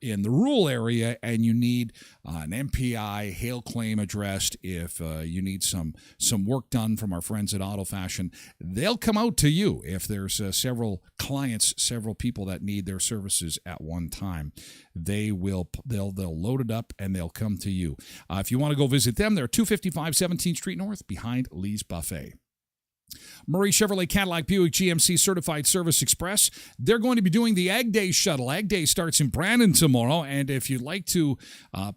in the rural area and you need an MPI hail claim addressed, if you need some work done from our friends at Auto Fashion, they'll come out to you. If there's several clients, several people that need their services at one time, they'll load it up and they'll come to you. If you want to go visit them, they're 255 17th Street North behind Lee's Buffet. Murray Chevrolet Cadillac Buick GMC Certified Service Express. They're going to be doing the Ag Day shuttle. Ag Day starts in Brandon tomorrow, and if you'd like to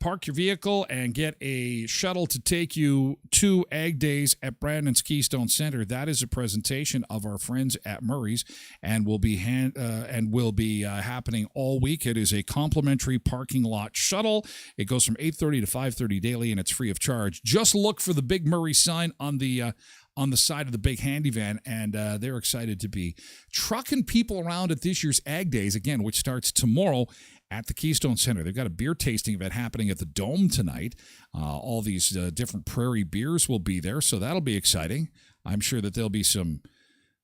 park your vehicle and get a shuttle to take you to Ag Days at Brandon's Keystone Center, that is a presentation of our friends at Murray's, and will be happening all week. It is a complimentary parking lot shuttle. It goes from 8:30 to 5:30 daily, and it's free of charge. Just look for the big Murray sign on the side of the big handy van, and they're excited to be trucking people around at this year's Ag Days, again, which starts tomorrow at the Keystone Center. They've got a beer tasting event happening at the Dome tonight. All these different prairie beers will be there, so that'll be exciting. I'm sure that there'll be some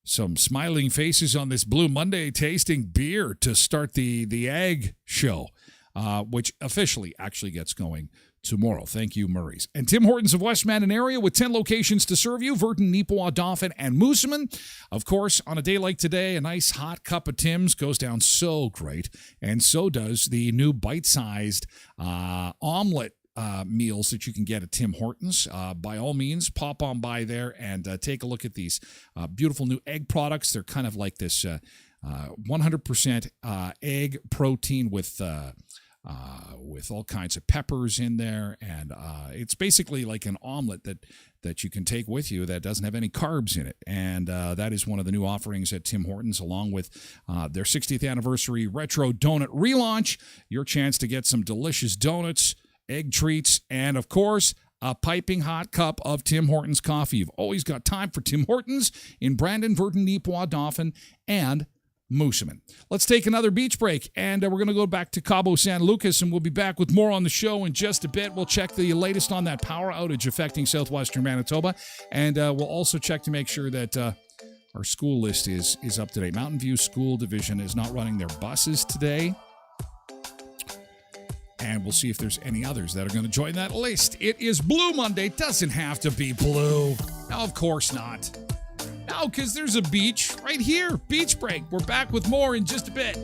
smiling faces on this Blue Monday tasting beer to start the Ag show, which officially actually gets going tomorrow. Thank you, Murray's. And Tim Hortons of West Mandan area with 10 locations to serve you. Virden, Neepawa, Dauphin, and Moosomin. Of course, on a day like today, a nice hot cup of Tim's goes down so great. And so does the new bite-sized omelet meals that you can get at Tim Hortons. By all means, pop on by there and take a look at these beautiful new egg products. They're kind of like this 100% egg protein with all kinds of peppers in there, and it's basically like an omelet that you can take with you that doesn't have any carbs in it, and that is one of the new offerings at Tim Hortons, along with their 60th anniversary retro donut relaunch. Your chance to get some delicious donuts, egg treats, and of course, a piping hot cup of Tim Hortons coffee. You've always got time for Tim Hortons in Brandon, Virden, Neepawa, Dauphin, and Moosomin. Let's take another beach break, and we're going to go back to Cabo San Lucas, and we'll be back with more on the show in just a bit. We'll check the latest on that power outage affecting southwestern Manitoba, and we'll also check to make sure that our school list is up to date. Mountain View School Division is not running their buses today, and we'll see if there's any others that are going to join that list. It is Blue Monday. Doesn't have to be blue. No, of course not. No, because there's a beach right here. Beach break. We're back with more in just a bit.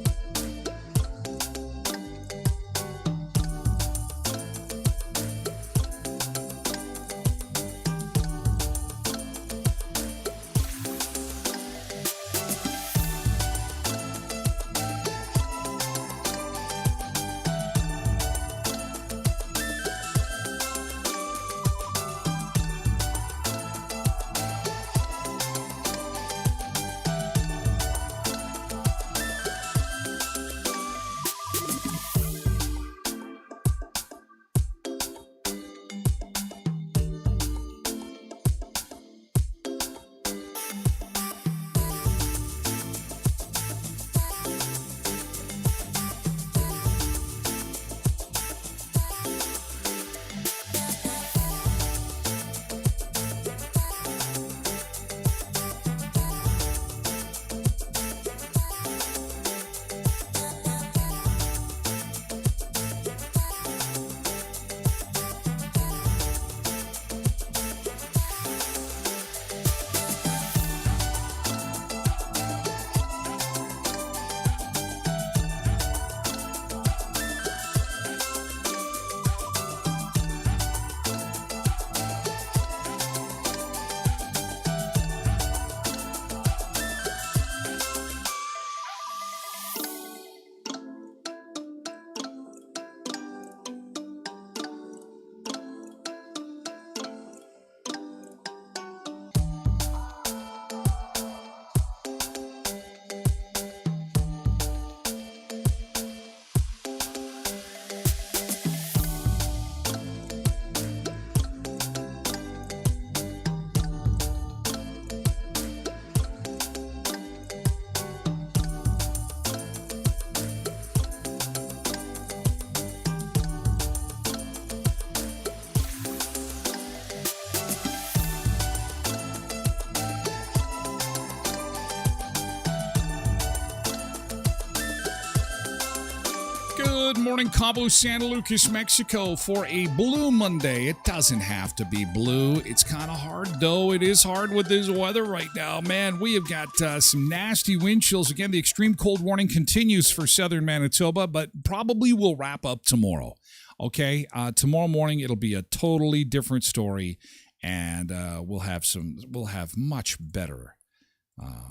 morning, Cabo San Lucas, Mexico, for a blue Monday. It doesn't have to be blue. It's kind of hard, though. It is hard with this weather right now. Man, we have got some nasty wind chills. Again, the extreme cold warning continues for southern Manitoba, but probably will wrap up tomorrow. Okay, tomorrow morning it'll be a totally different story, and we'll have much better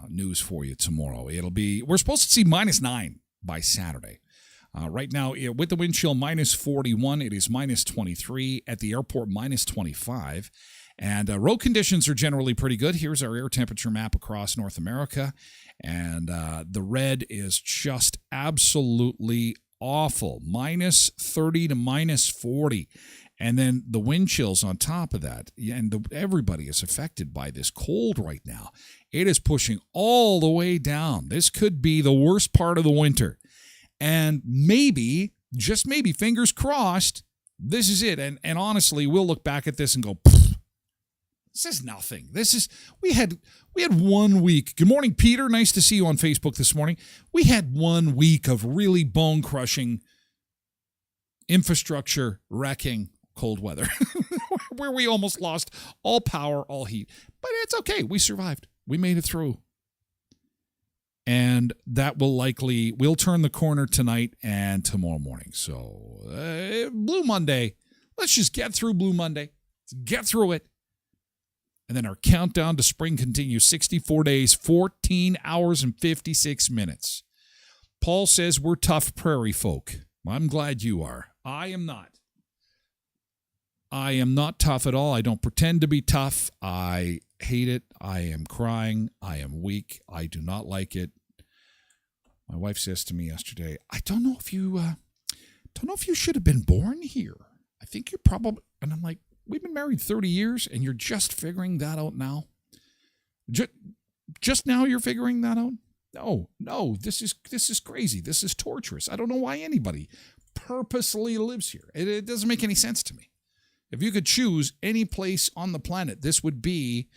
news for you tomorrow. We're supposed to see -9 by Saturday. Right now, with the wind chill -41, it is -23. At the airport, -25. And road conditions are generally pretty good. Here's our air temperature map across North America. And the red is just absolutely awful. -30 to -40. And then the wind chills on top of that. And everybody is affected by this cold right now. It is pushing all the way down. This could be the worst part of the winter. And maybe, just maybe, fingers crossed, this is it. And honestly, we'll look back at this and go, this is nothing. We had 1 week. Good morning, Peter. Nice to see you on Facebook this morning. We had 1 week of really bone-crushing, infrastructure wrecking cold weather where we almost lost all power, all heat. But it's okay. We survived. We made it through. And that we'll turn the corner tonight and tomorrow morning. So, Blue Monday. Let's just get through Blue Monday. Let's get through it. And then our countdown to spring continues. 64 days, 14 hours, and 56 minutes. Paul says we're tough prairie folk. I'm glad you are. I am not. I am not tough at all. I don't pretend to be tough. I hate it. I am crying. I am weak. I do not like it. My wife says to me yesterday, I don't know if you should have been born here. I think you're probably, and I'm like, we've been married 30 years and you're just figuring that out now? Just now you're figuring that out? No, this is crazy. This is torturous. I don't know why anybody purposely lives here. It doesn't make any sense to me. If you could choose any place on the planet, this would be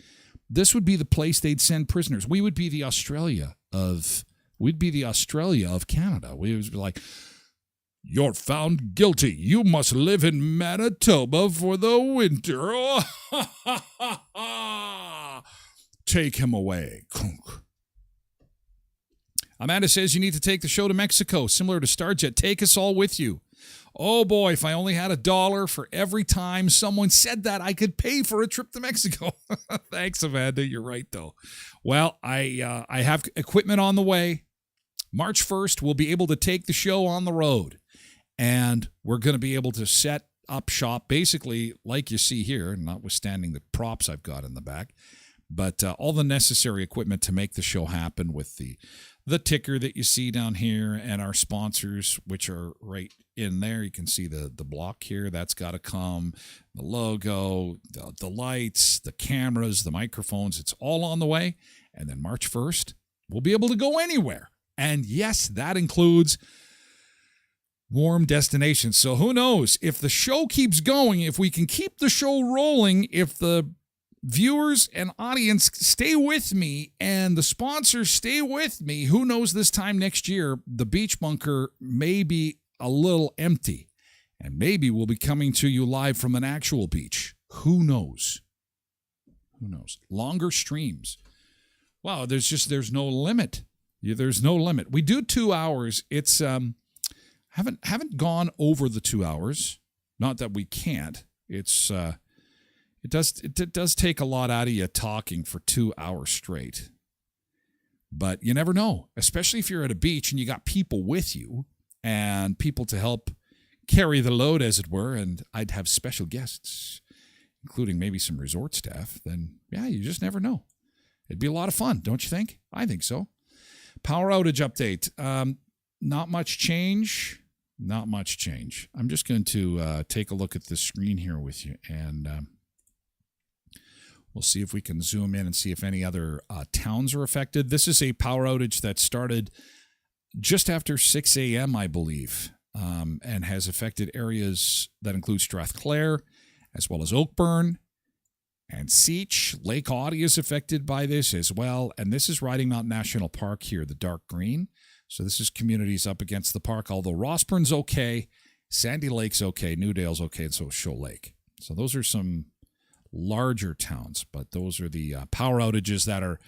the place they'd send prisoners. We would be the Australia of Canada. We would be like, you're found guilty. You must live in Manitoba for the winter. Take him away. Amanda says you need to take the show to Mexico, similar to Starjet. Take us all with you. Oh boy, if I only had $1 for every time someone said that, I could pay for a trip to Mexico. Thanks, Amanda. You're right, though. Well, I have equipment on the way. March 1st, we'll be able to take the show on the road. And we're going to be able to set up shop, basically, like you see here, notwithstanding the props I've got in the back, but all the necessary equipment to make the show happen with the ticker that you see down here and our sponsors, which are right in there. You can see the block here. That's got to come. The logo, the lights, the cameras, the microphones. It's all on the way. And then March 1st, we'll be able to go anywhere. And yes, that includes warm destinations. So who knows? If the show keeps going, if we can keep the show rolling, if the viewers and audience stay with me and the sponsors stay with me, who knows, this time next year, the beach bunker may be a little empty. And maybe we'll be coming to you live from an actual beach. Who knows? Who knows? Longer streams. Wow, there's no limit. There's no limit. We do 2 hours. It's haven't gone over the 2 hours. Not that we can't. It does take a lot out of you talking for 2 hours straight. But you never know, especially if you're at a beach and you got people with you and people to help carry the load, as it were, and I'd have special guests, including maybe some resort staff, then yeah, you just never know. It'd be a lot of fun, don't you think? I think so. Power outage update. Not much change. Not much change. I'm just going to take a look at the screen here with you, and we'll see if we can zoom in and see if any other towns are affected. This is a power outage that started just after 6 a.m., I believe, and has affected areas that include Strathclair, as well as Oakburn and Seach. Lake Audie is affected by this as well, and this is Riding Mountain National Park here, the dark green. So this is communities up against the park, although Rossburn's okay, Sandy Lake's okay, Newdale's okay, and so is Shoal Lake. So those are some larger towns, but those are the power outages that are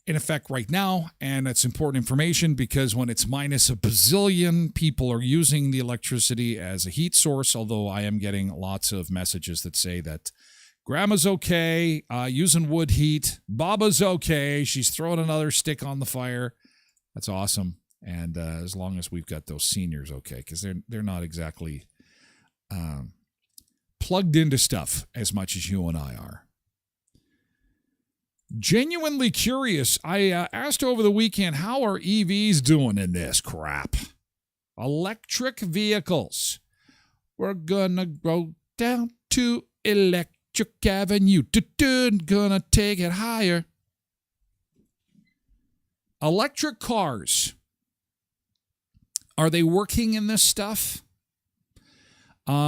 in effect right now, and that's important information because when it's minus a bazillion, people are using the electricity as a heat source, although I am getting lots of messages that say that Grandma's okay, using wood heat, Baba's okay, she's throwing another stick on the fire. That's awesome, and as long as we've got those seniors okay, because they're not exactly plugged into stuff as much as you and I are. Genuinely curious, I asked over the weekend, how are EVs doing in this crap? Electric vehicles. We're gonna go down to Electric Avenue. Gonna take it higher. Electric cars. Are they working in this stuff?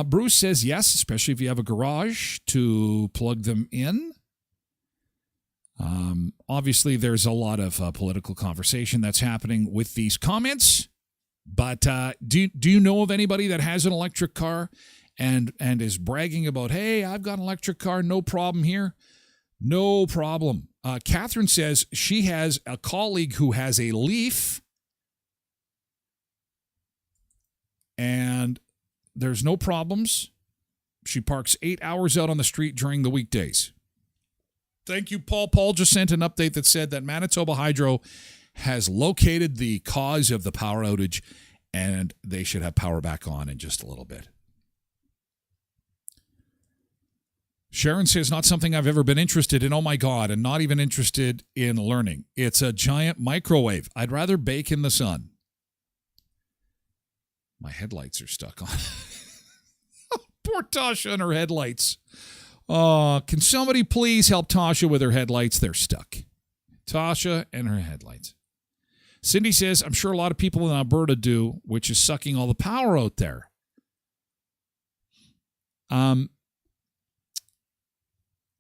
Bruce says yes, especially if you have a garage to plug them in. Obviously, there's a lot of political conversation that's happening with these comments. But do you know of anybody that has an electric car and is bragging about, hey, I've got an electric car, no problem here? No problem. Catherine says she has a colleague who has a Leaf, and there's no problems. She parks 8 hours out on the street during the weekdays. Thank you, Paul. Paul just sent an update that said that Manitoba Hydro has located the cause of the power outage, and they should have power back on in just a little bit. Sharon says, not something I've ever been interested in. Oh, my God, and not even interested in learning. It's a giant microwave. I'd rather bake in the sun. My headlights are stuck on. Poor Tasha and her headlights. Can somebody please help Tasha with her headlights? They're stuck. Tasha and her headlights. Cindy says, I'm sure a lot of people in Alberta do, which is sucking all the power out there.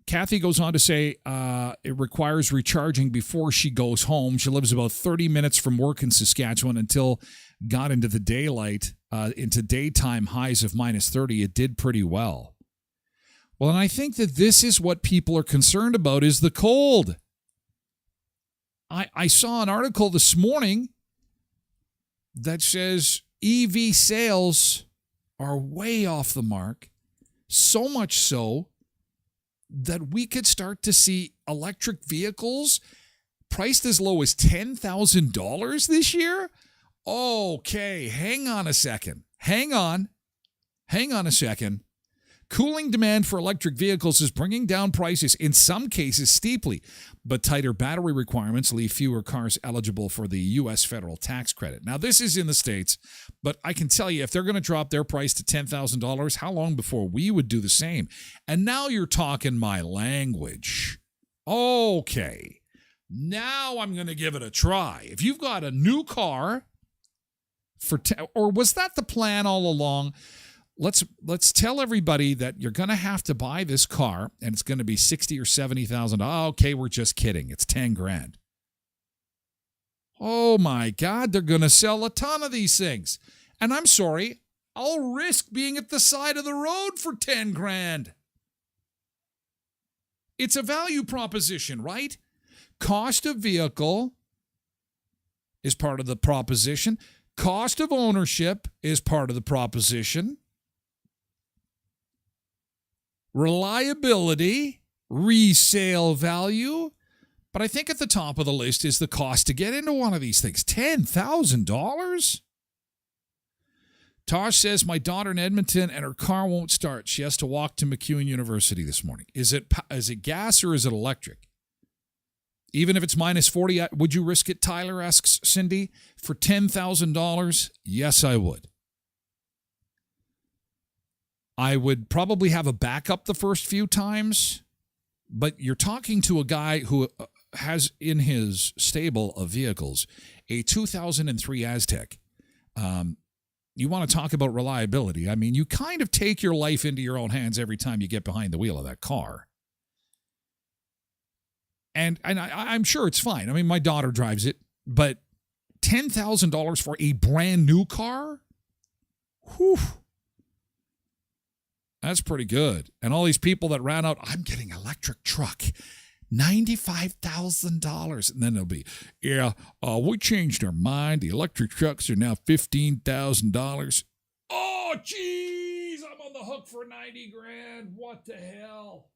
Kathy goes on to say it requires recharging before she goes home. She lives about 30 minutes from work in Saskatchewan until got into the daylight, into daytime highs of minus 30. It did pretty well. Well, and I think that this is what people are concerned about is the cold. I saw an article this morning that says EV sales are way off the mark, so much so that we could start to see electric vehicles priced as low as $10,000 this year? Okay, hang on a second. Hang on a second. Cooling demand for electric vehicles is bringing down prices, in some cases steeply, but tighter battery requirements leave fewer cars eligible for the U.S. federal tax credit. Now, this is in the States, but I can tell you, if they're going to drop their price to $10,000, how long before we would do the same? And now you're talking my language. Okay, now I'm going to give it a try. If you've got a new car, or was that the plan all along? Let's tell everybody that you're going to have to buy this car and it's going to be $60,000 or $70,000. Oh, okay, we're just kidding. It's $10,000. Oh my God, they're going to sell a ton of these things. And I'm sorry, I'll risk being at the side of the road for $10,000. It's a value proposition, right? Cost of vehicle is part of the proposition. Cost of ownership is part of the proposition. Reliability, resale value, but I think at the top of the list is the cost to get into one of these things. $10,000? Tosh says, my daughter in Edmonton and her car won't start. She has to walk to MacEwan University this morning. Is it gas or is it electric? Even if it's minus 40, would you risk it, Tyler asks Cindy, for $10,000? Yes, I would. I would probably have a backup the first few times, but you're talking to a guy who has in his stable of vehicles a 2003 Aztec. You want to talk about reliability. I mean, you kind of take your life into your own hands every time you get behind the wheel of that car. And I'm sure it's fine. I mean, my daughter drives it, but $10,000 for a brand new car? Whew. That's pretty good. And all these people that ran out, I'm getting electric truck, $95,000. And then they'll be, we changed our mind. The electric trucks are now $15,000. Oh, geez, I'm on the hook for 90 grand. What the hell?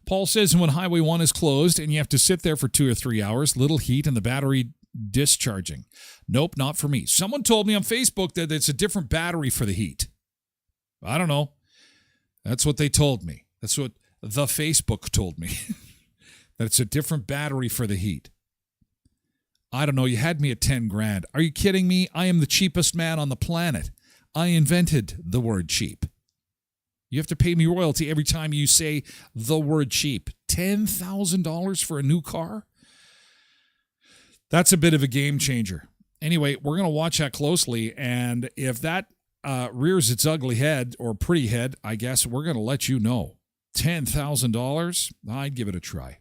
Paul says when Highway 1 is closed and you have to sit there for 2 or 3 hours, little heat and the battery discharging. Nope, not for me. Someone told me on Facebook that it's a different battery for the heat. I don't know. That's what they told me. That's what the Facebook told me. That it's a different battery for the heat. I don't know. You had me at 10 grand. Are you kidding me? I am the cheapest man on the planet. I invented the word cheap. You have to pay me royalty every time you say the word cheap. $10,000 for a new car? That's a bit of a game changer. Anyway, we're going to watch that closely, and if that rears its ugly head, or pretty head, I guess, we're going to let you know. $10,000? I'd give it a try.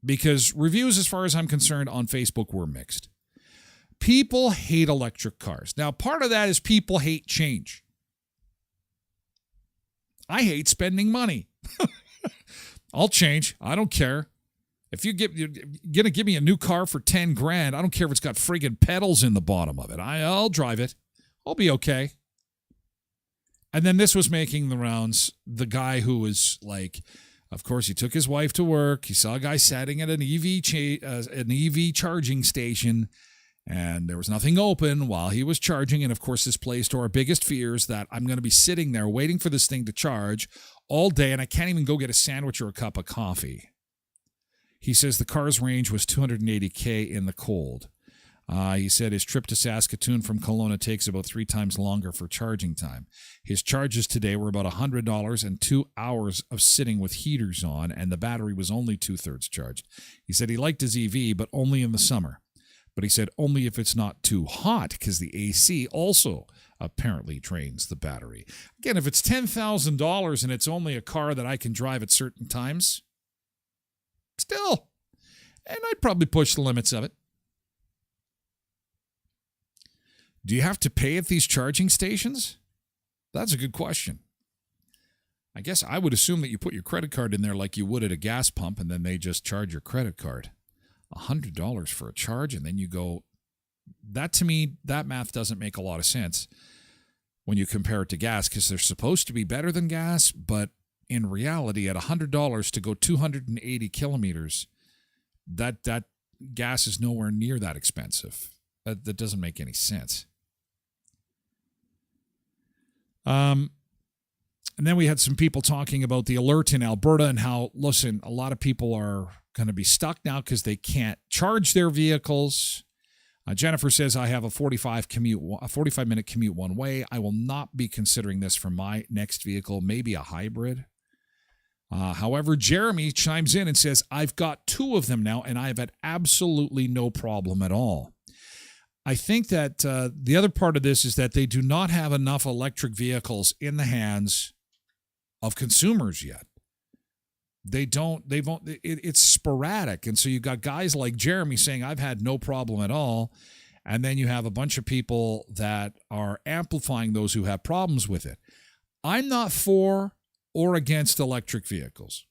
Because reviews, as far as I'm concerned, on Facebook were mixed. People hate electric cars. Now, part of that is people hate change. I hate spending money. I'll change. I don't care. If you're going to give me a new car for 10 grand, I don't care if it's got friggin' pedals in the bottom of it. I'll drive it. I'll be okay. And then this was making the rounds. The guy who was like, of course, he took his wife to work. He saw a guy sitting at an EV charging station, and there was nothing open while he was charging. And, of course, this plays to our biggest fears that I'm going to be sitting there waiting for this thing to charge all day, and I can't even go get a sandwich or a cup of coffee. He says the car's range was 280K in the cold. He said his trip to Saskatoon from Kelowna takes about 3 times longer for charging time. His charges today were about $100 and 2 hours of sitting with heaters on, and the battery was only 2/3 charged. He said he liked his EV, but only in the summer. But he said only if it's not too hot, because the AC also apparently drains the battery. Again, if it's $10,000 and it's only a car that I can drive at certain times, still, and I'd probably push the limits of it. Do you have to pay at these charging stations? That's a good question. I guess I would assume that you put your credit card in there like you would at a gas pump, and then they just charge your credit card. $100 for a charge, and then you go. That, to me, that math doesn't make a lot of sense when you compare it to gas, because they're supposed to be better than gas, but in reality, at $100 to go 280 kilometers, that gas is nowhere near that expensive. That doesn't make any sense. And then we had some people talking about the alert in Alberta and how, listen, a lot of people are going to be stuck now because they can't charge their vehicles. Jennifer says, I have a 45-minute commute one way. I will not be considering this for my next vehicle, maybe a hybrid. However, Jeremy chimes in and says, I've got 2 of them now, and I've had absolutely no problem at all. I think that the other part of this is that they do not have enough electric vehicles in the hands of consumers yet. It's sporadic. And so you've got guys like Jeremy saying, I've had no problem at all. And then you have a bunch of people that are amplifying those who have problems with it. I'm not for or against electric vehicles.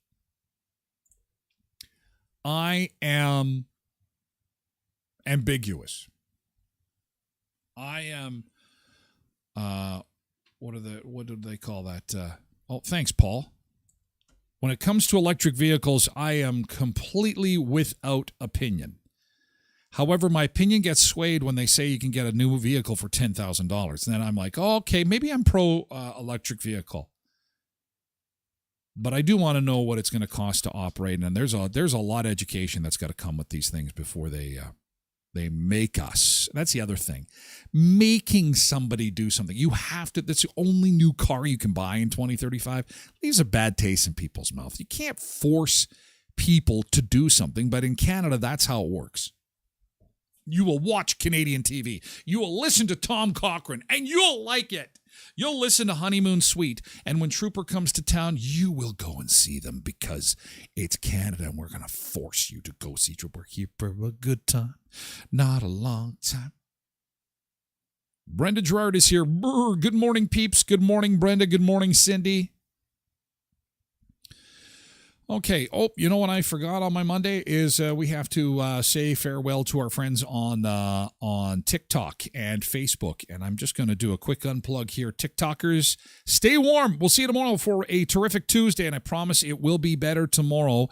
I am ambiguous. I am, what do they call that? Thanks, Paul. When it comes to electric vehicles, I am completely without opinion. However, my opinion gets swayed when they say you can get a new vehicle for $10,000. And then I'm like, oh, okay, maybe I'm pro electric vehicle. But I do want to know what it's going to cost to operate. And there's a lot of education that's got to come with these things before they make us. That's the other thing. Making somebody do something. You have to. That's the only new car you can buy in 2035. Leaves a bad taste in people's mouth. You can't force people to do something, but in Canada, that's how it works. You will watch Canadian TV. You will listen to Tom Cochrane, and you'll like it. You'll listen to Honeymoon Suite, and when Trooper comes to town, you will go and see them because it's Canada, and we're going to force you to go see Trooper here for a good time, not a long time. Brenda Gerard is here. Brr, good morning, peeps. Good morning, Brenda. Good morning, Cindy. Okay. Oh, you know what I forgot on my Monday is we have to say farewell to our friends on TikTok and Facebook. And I'm just going to do a quick unplug here. TikTokers, stay warm. We'll see you tomorrow for a terrific Tuesday. And I promise it will be better tomorrow.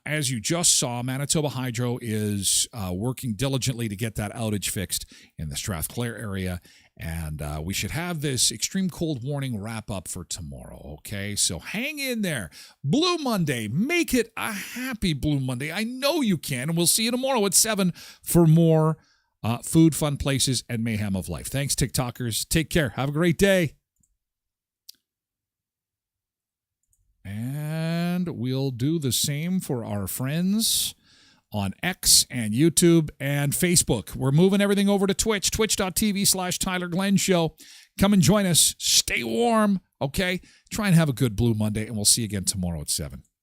As you just saw, Manitoba Hydro is working diligently to get that outage fixed in the Strathclair area. And we should have this extreme cold warning wrap up for tomorrow, okay? So hang in there. Blue Monday. Make it a happy Blue Monday. I know you can. And we'll see you tomorrow at 7 for more food, fun places, and mayhem of life. Thanks, TikTokers. Take care. Have a great day. And we'll do the same for our friends on X and YouTube and Facebook. We're moving everything over to Twitch, twitch.tv/Tyler Glenn Show. Come and join us. Stay warm, okay? Try and have a good Blue Monday, and we'll see you again tomorrow at 7.